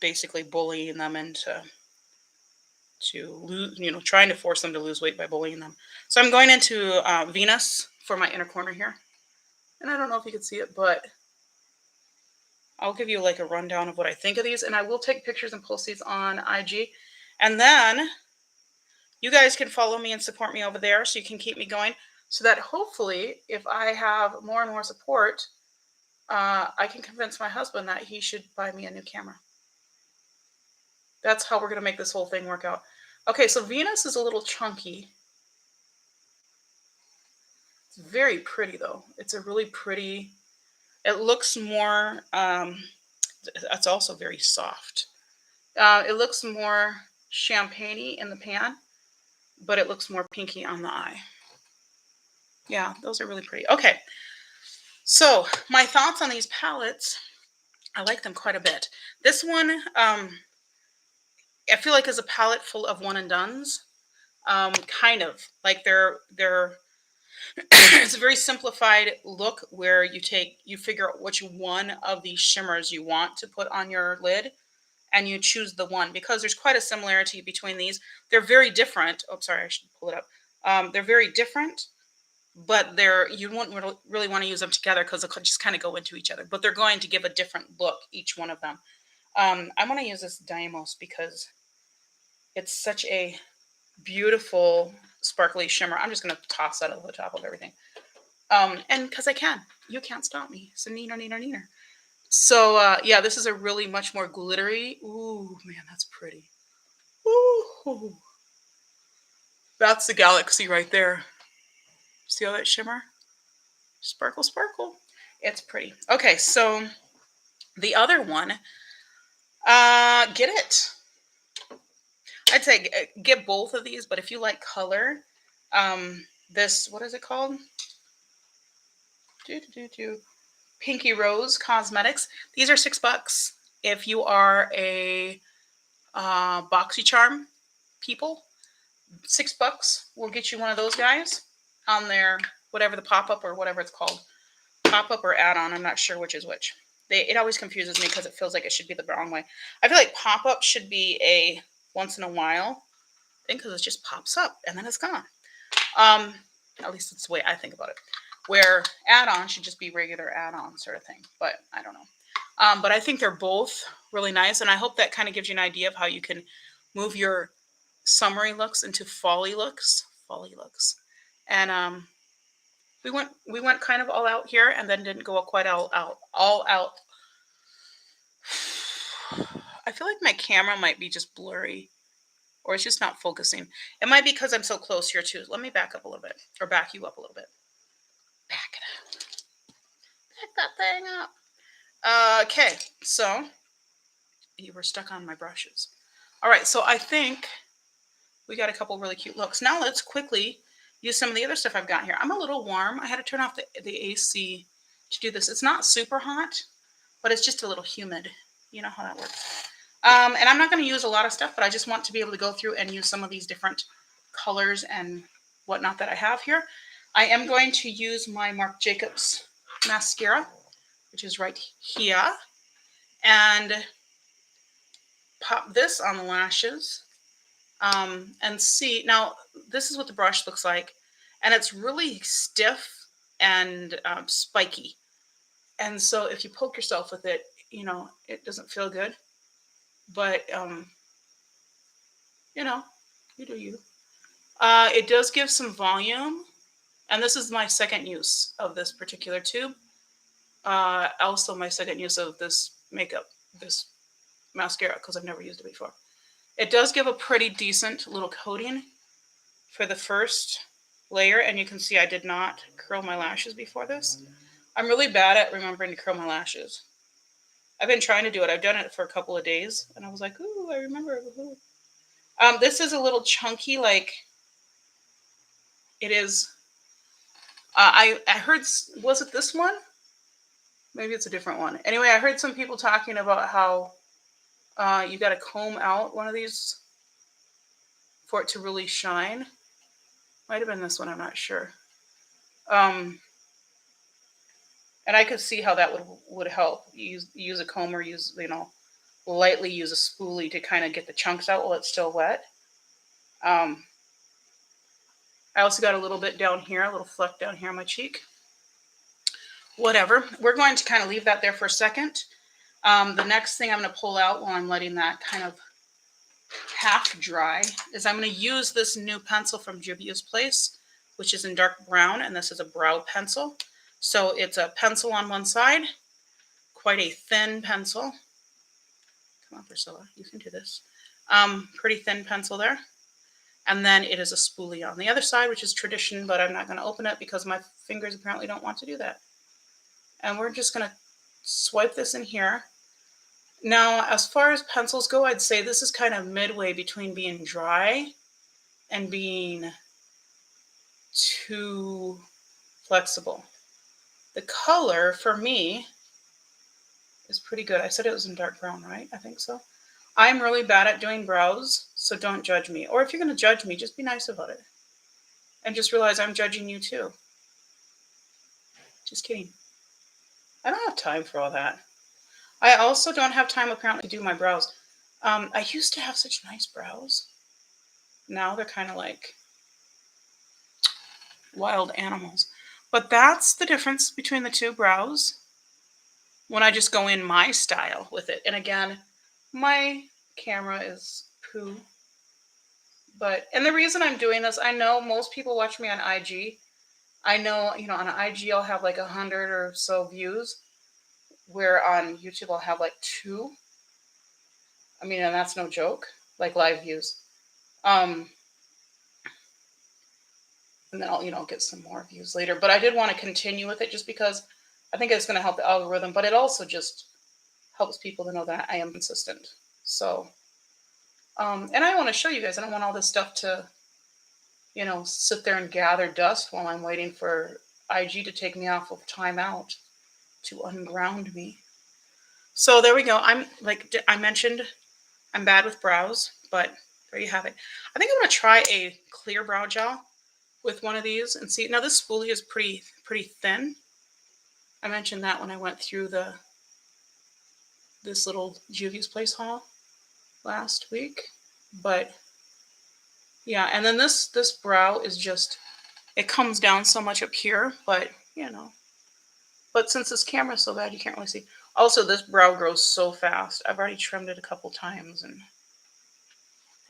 basically bullying them into lose, trying to force them to lose weight by bullying them. So I'm going into Venus for my inner corner here. And I don't know if you can see it, but I'll give you like a rundown of what I think of these. And I will take pictures and post these on IG. And then you guys can follow me and support me over there so you can keep me going. So that hopefully, if I have more and more support, I can convince my husband that he should buy me a new camera. That's how we're going to make this whole thing work out. Okay, so Venus is a little chunky. It's very pretty, though. It's a really pretty, it looks more, it's also very soft. It looks more champagne-y in the pan, but it looks more pinky on the eye. Yeah, those are really pretty. Okay, so my thoughts on these palettes, I like them quite a bit. This one, I feel like is a palette full of one and dones. Kind of like they're it's a very simplified look where you figure out which one of these shimmers you want to put on your lid and you choose the one because there's quite a similarity between these. They're very different. Oh, sorry, I should pull it up. They're very different, but you wouldn't really want to use them together because they'll just kind of go into each other, but they're going to give a different look, each one of them. I'm going to use this Dymos because it's such a beautiful sparkly shimmer. I'm just going to toss that over the top of everything. And because I can. You can't stop me. So neener. So yeah, this is a really much more glittery. Ooh, man, that's pretty. Ooh. That's the galaxy right there. See all that shimmer? Sparkle. It's pretty. Okay, so The other one, get it. I'd say get both of these, but if you like color, this, what is it called? Do, do, do, do. Pinky Rose Cosmetics. These are $6. If you are a BoxyCharm people, $6 will get you one of those guys on their whatever the pop-up or whatever it's called. Pop-up or add-on, I'm not sure which is which. It always confuses me because it feels like it should be the wrong way. I feel like pop-up should be a once in a while thing because it just pops up and then it's gone. At least that's the way I think about it. Where add-on should just be regular add-on sort of thing, but I don't know. But I think they're both really nice, and I hope that kind of gives you an idea of how you can move your summery looks into fally looks. Fally looks, and we went kind of all out here, and then didn't go quite all out. I feel like my camera might be just blurry, or it's just not focusing. It might be because I'm so close here too. Let me back up a little bit, or back you up a little bit. Back it up. Back that thing up. Okay, so you were stuck on my brushes. All right, so I think we got a couple really cute looks. Now let's quickly use some of the other stuff I've got here. I'm a little warm. I had to turn off the AC to do this. It's not super hot, but it's just a little humid. You know how that works. And I'm not going to use a lot of stuff, but I just want to be able to go through and use some of these different colors and whatnot that I have here. I am going to use my Marc Jacobs mascara, which is right here, and pop this on the lashes. And see, now this is what the brush looks like, and it's really stiff and spiky. And so if you poke yourself with it, it doesn't feel good. But you know, you do you. It does give some volume, and this is my second use of this particular tube. Also, my second use of this this mascara, because I've never used it before. It does give a pretty decent little coating for the first layer, and you can see I did not curl my lashes before this. I'm really bad at remembering to curl my lashes. I've been trying to do it. I've done it for a couple of days, and I was like, ooh, I remember. This is a little chunky, like it is. I heard, was it this one? Maybe it's a different one. Anyway, I heard some people talking about how you got to comb out one of these for it to really shine. Might have been this one, I'm not sure. And I could see how that would help. Use a comb, or lightly use a spoolie to kind of get the chunks out while it's still wet. I also got a little bit down here, a little fleck down here on my cheek. Whatever. We're going to kind of leave that there for a second. The next thing I'm going to pull out while I'm letting that kind of half dry is I'm going to use this new pencil from Juvia's Place, which is in dark brown, and this is a brow pencil. So it's a pencil on one side, quite a thin pencil. Come on, Priscilla, you can do this. Pretty thin pencil there. And then it is a spoolie on the other side, which is tradition, but I'm not going to open it because my fingers apparently don't want to do that. And we're just going to swipe this in here. Now, as far as pencils go, I'd say this is kind of midway between being dry and being too flexible. The color, for me, is pretty good. I said it was in dark brown, right? I think so. I'm really bad at doing brows, so don't judge me. Or if you're going to judge me, just be nice about it. And just realize I'm judging you too. Just kidding. I don't have time for all that. I also don't have time, apparently, to do my brows. I used to have such nice brows. Now they're kind of like wild animals. But that's the difference between the two brows when I just go in my style with it. And again, my camera is poo. And the reason I'm doing this, I know most people watch me on IG. I know, on IG I'll have like 100 or so views, where on YouTube I'll have like 2. I mean, and that's no joke, like live views. And then I'll, get some more views later. But I did want to continue with it just because I think it's going to help the algorithm. But it also just helps people to know that I am consistent. So, and I want to show you guys, I don't want all this stuff to, sit there and gather dust while I'm waiting for IG to take me off of timeout to unground me. So there we go. I'm like I mentioned, I'm bad with brows, but there you have it. I think I'm gonna try a clear brow gel with one of these and see. Now this spoolie is pretty thin. I mentioned that when I went through this little Juvia's Place haul last week, but yeah. And then this brow is just, it comes down so much up here, but but since this camera is so bad, you can't really see. Also, this brow grows so fast. I've already trimmed it a couple times, and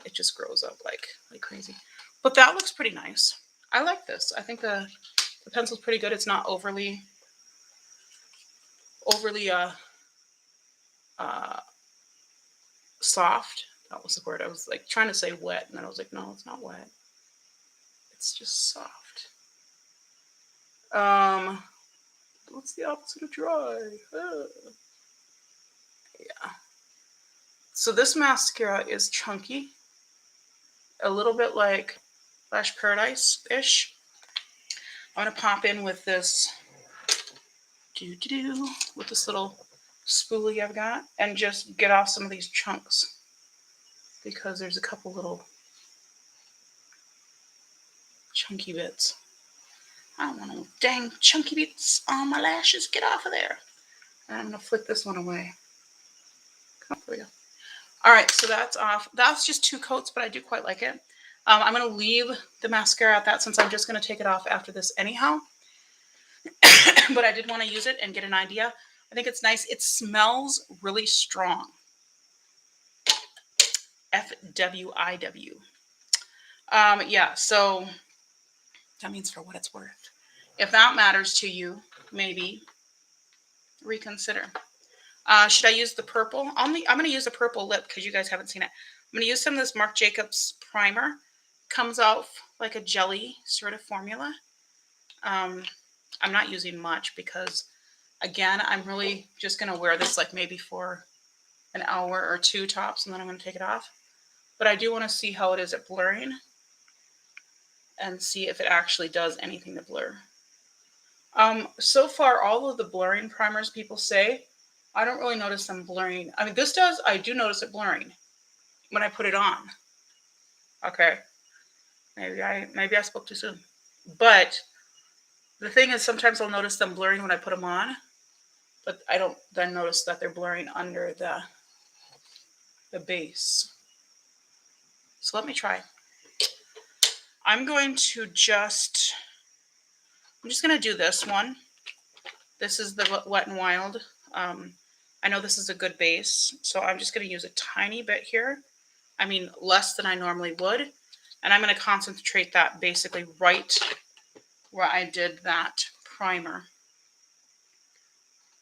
it just grows up like crazy. But that looks pretty nice. I like this. I think the pencil's pretty good. It's not overly uh soft. That was the word. I was like trying to say wet, and then I was like, no, it's not wet. It's just soft. What's the opposite of dry? Yeah. So this mascara is chunky, a little bit like Lash Paradise-ish. I'm gonna pop in with this, with this little spoolie I've got, and just get off some of these chunks because there's a couple little chunky bits. I don't want no dang chunky bits on my lashes. Get off of there. And I'm gonna flick this one away. Come on, there we go. All right, so that's off. That's just 2 coats, but I do quite like it. I'm gonna leave the mascara at that since I'm just gonna take it off after this anyhow. But I did want to use it and get an idea. I think it's nice. It smells really strong. FWIW. Yeah, so that means for what it's worth. If that matters to you, maybe reconsider. Should I use the purple? I'm going to use a purple lip because you guys haven't seen it. I'm going to use some of this Marc Jacobs primer. Comes out like a jelly sort of formula. I'm not using much because, again, I'm really just going to wear this like maybe for an hour or 2 tops, and then I'm going to take it off. But I do want to see how it is at blurring and see if it actually does anything to blur. So far, all of the blurring primers people say, I don't really notice them blurring. I mean, this does. I do notice it blurring when I put it on. Okay. Maybe I spoke too soon. But the thing is, sometimes I'll notice them blurring when I put them on, but I don't then notice that they're blurring under the base. So let me try. I'm just going to do this one. This is the Wet n Wild. I know this is a good base, so I'm just going to use a tiny bit here. I mean, less than I normally would. And I'm going to concentrate that basically right where I did that primer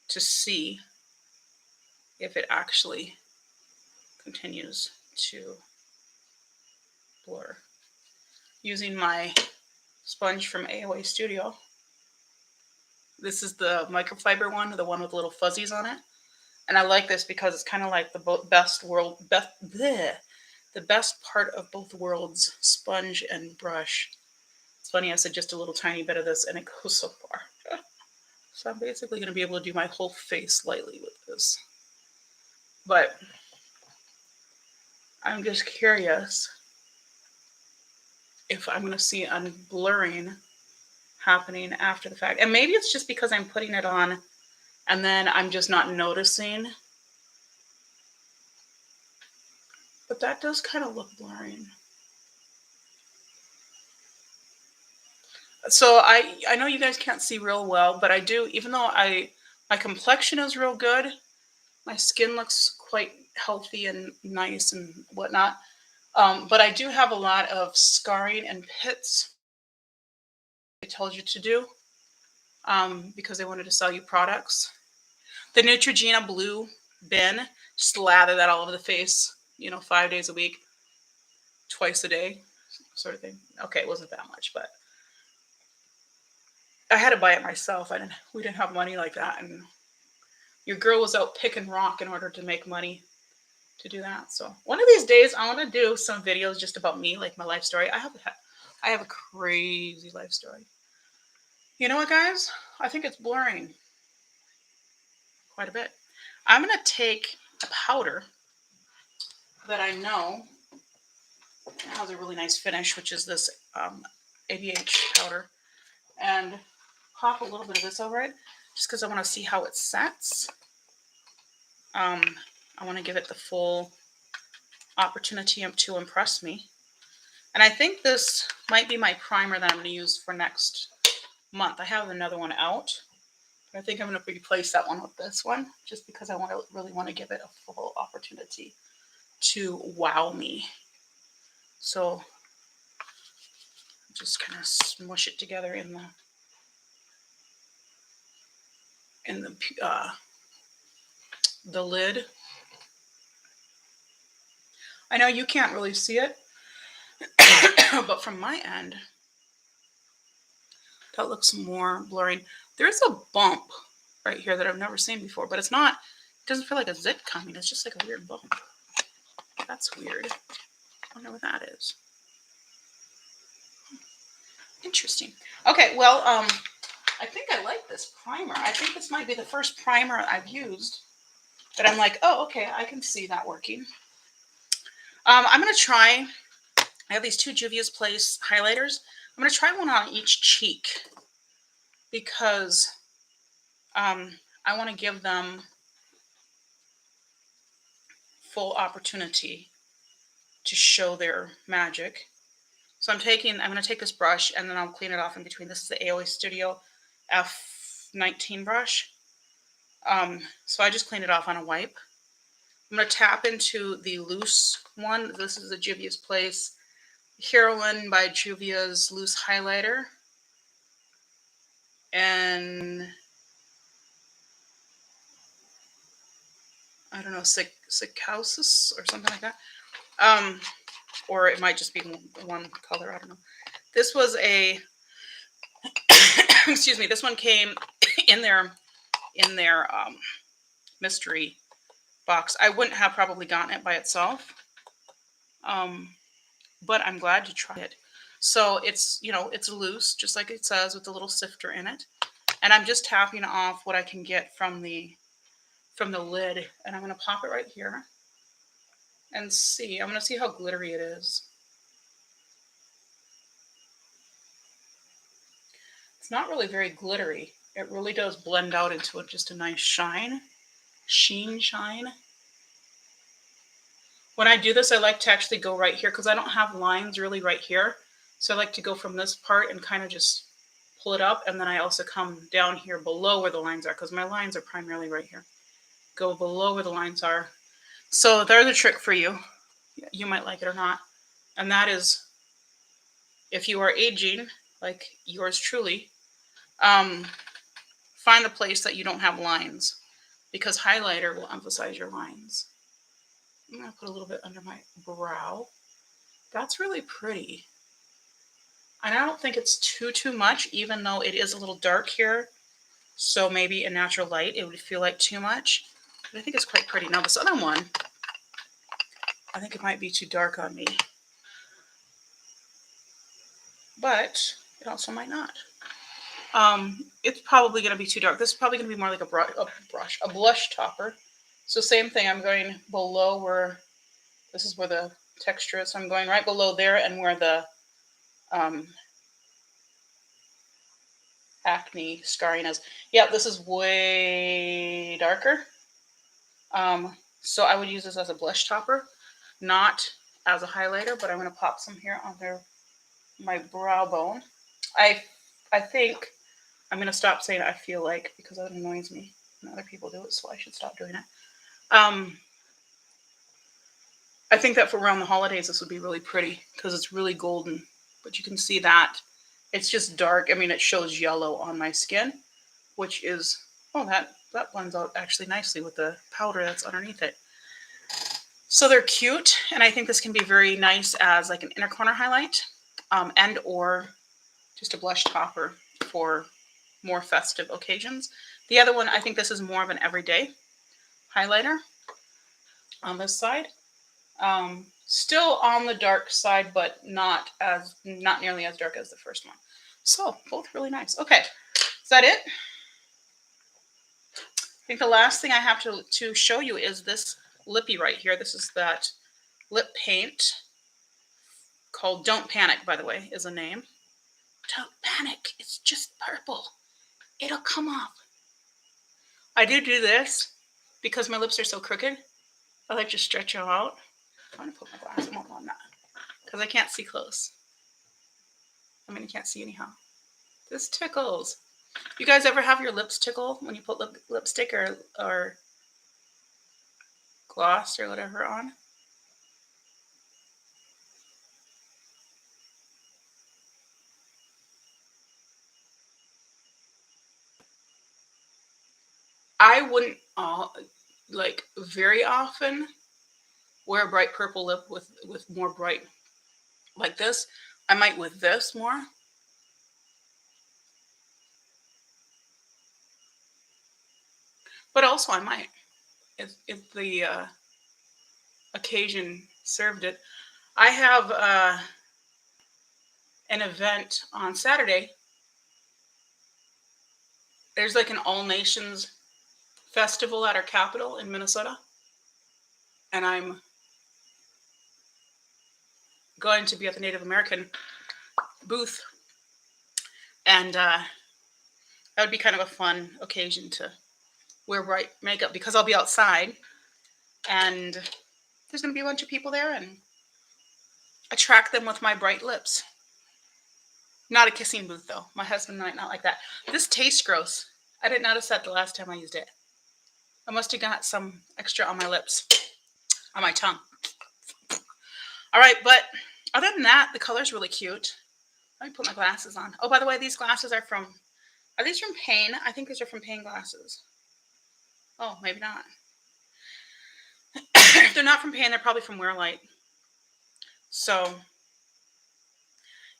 to see if it actually continues to blur. Using my sponge from AOA Studio. This is the microfiber one, the one with little fuzzies on it. And I like this because it's kind of like the best part of both worlds, sponge and brush. It's funny, I said just a little tiny bit of this and it goes so far. So I'm basically going to be able to do my whole face lightly with this. But I'm just curious if I'm going to see unblurring happening after the fact. And maybe it's just because I'm putting it on and then I'm just not noticing. But that does kind of look blurring. So I know you guys can't see real well, but I do, even though my complexion is real good, my skin looks quite healthy and nice and whatnot. But I do have a lot of scarring and pits. They told you to do because they wanted to sell you products. The Neutrogena blue bin, slather that all over the face, 5 days a week, twice a day, sort of thing. Okay, it wasn't that much, but I had to buy it myself. We didn't have money like that, and your girl was out picking rock in order to make money to do that. So one of these days, I want to do some videos just about me, like my life story. I have a crazy life story. You know what, guys? I think it's blurring quite a bit. I'm gonna take a powder that I know has a really nice finish, which is this ABH powder, and pop a little bit of this over it, just because I want to see how it sets. I want to give it the full opportunity to impress me. And I think this might be my primer that I'm going to use for next month. I have another one out. I think I'm going to replace that one with this one, just because I really want to give it a full opportunity to wow me. So just kind of smush it together in the lid. I know you can't really see it, but from my end, that looks more blurring. There's a bump right here that I've never seen before, but it's not. It doesn't feel like a zit coming. It's just like a weird bump. That's weird. I wonder what that is. Interesting. Okay, well, I think I like this primer. I think this might be the first primer I've used that I'm like, oh, okay, I can see that working. I'm going to try, I have these two Juvia's Place highlighters. I'm going to try one on each cheek because I want to give them full opportunity to show their magic. So I'm going to take this brush and then I'll clean it off in between. This is the AOA Studio F19 brush. So I just cleaned it off on a wipe. I'm going to tap into the loose one. This is the Juvia's Place Heroine by Juvia's loose highlighter. And I don't know, psychosis or something like that. Or it might just be one color. I don't know. This was a, excuse me, this one came in their mystery box. I wouldn't have probably gotten it by itself. But I'm glad to try it. So it's, it's loose, just like it says, with a little sifter in it. And I'm just tapping off what I can get from the lid. And I'm going to pop it right here and see. I'm going to see how glittery it is. It's not really very glittery. It really does blend out into just a nice shine. When I do this, I like to actually go right here because I don't have lines really right here. So I like to go from this part and kind of just pull it up. And then I also come down here below where the lines are because my lines are primarily right here. Go below where the lines are. So there's a trick for you. You might like it or not. And that is, if you are aging, like yours truly, find the place that you don't have lines because highlighter will emphasize your lines. I'm going to put a little bit under my brow. That's really pretty. And I don't think it's too much, even though it is a little dark here. So maybe in natural light, it would feel like too much. But I think it's quite pretty. Now this other one, I think it might be too dark on me. But it also might not. It's probably going to be too dark. This is probably going to be more like a blush topper. So same thing, I'm going below where, this is where the texture is. So I'm going right below there and where the acne scarring is. Yeah, this is way darker. So I would use this as a blush topper, not as a highlighter, but I'm going to pop some here under my brow bone. I think I'm going to stop saying I feel like because that annoys me and other people do it, so I should stop doing it. I think that for around the holidays, this would be really pretty because it's really golden, but you can see that it's just dark. I mean, it shows yellow on my skin, which is, oh, that blends out actually nicely with the powder that's underneath it. So they're cute, and I think this can be very nice as like an inner corner highlight and or just a blush topper for more festive occasions. The other one, I think this is more of an everyday highlighter on this side. Still on the dark side, but not nearly as dark as the first one. So both really nice. Okay, is that it? I think the last thing I have to show you is this lippy right here. This is that lip paint called Don't Panic, by the way, is a name. Don't panic. It's just purple. It'll come off. I do this because my lips are so crooked. I like to stretch them out. I'm going to put my glasses on that because I can't see close. I mean, I can't see anyhow. This tickles. You guys ever have your lips tickle when you put lipstick or gloss or whatever on? I wouldn't like very often wear a bright purple lip with more bright like this. I might with this more. But also I might if the occasion served it. I have an event on Saturday. There's like an all nations festival at our capital in Minnesota. And I'm going to be at the Native American booth. And that would be kind of a fun occasion to wear bright makeup because I'll be outside and there's going to be a bunch of people there and attract them with my bright lips. Not a kissing booth though. My husband might not like that. This tastes gross. I didn't notice that the last time I used it. I must have got some extra on my lips, on my tongue. All right, but other than that, the color's really cute. Let me put my glasses on. Oh, by the way, these glasses are these from Payne? I think these are from Payne Glasses. Oh, maybe not. If they're not from Payne, they're probably from Wearlight. So,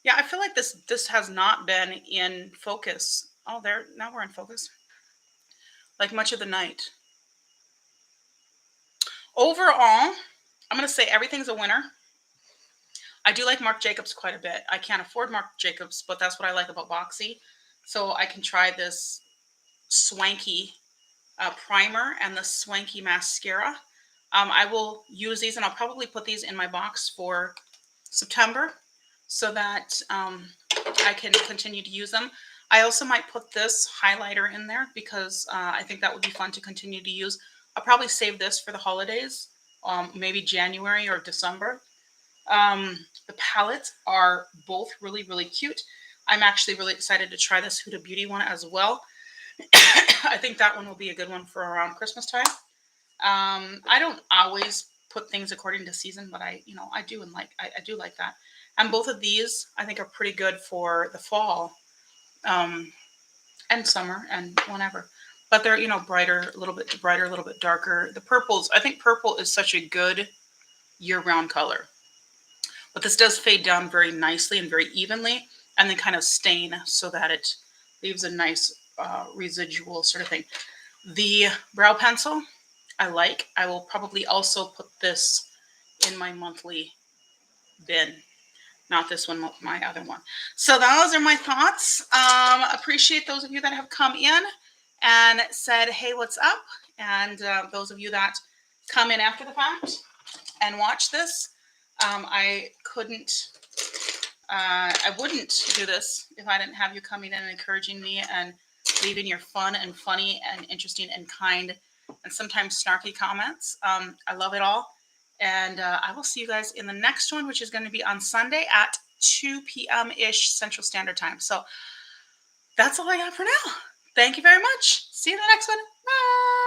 yeah, I feel like this has not been in focus. Oh, now we're in focus. Like much of the night. Overall, I'm going to say everything's a winner. I do like Marc Jacobs quite a bit. I can't afford Marc Jacobs, but that's what I like about Boxy. So I can try this swanky primer and the swanky mascara. I will use these and I'll probably put these in my box for September so that I can continue to use them. I also might put this highlighter in there because I think that would be fun to continue to use. I'll probably save this for the holidays, maybe January or December. The palettes are both really, really cute. I'm actually really excited to try this Huda Beauty one as well. I think that one will be a good one for around Christmas time. I don't always put things according to season, but I do like that. And both of these I think are pretty good for the fall, and summer and whenever. But they're brighter, a little bit brighter, a little bit darker. The purples, I think purple is such a good year-round color. But this does fade down very nicely and very evenly, and then kind of stain so that it leaves a nice residual sort of thing. The brow pencil, I like. I will probably also put this in my monthly bin. Not this one, my other one. So those are my thoughts. Appreciate those of you that have come in and said, hey, what's up? And those of you that come in after the fact and watch this. I wouldn't do this if I didn't have you coming in and encouraging me and leaving your fun and funny and interesting and kind and sometimes snarky comments. I love it all. And I will see you guys in the next one, which is going to be on Sunday at 2 p.m.-ish Central Standard Time. So that's all I got for now. Thank you very much. See you in the next one. Bye.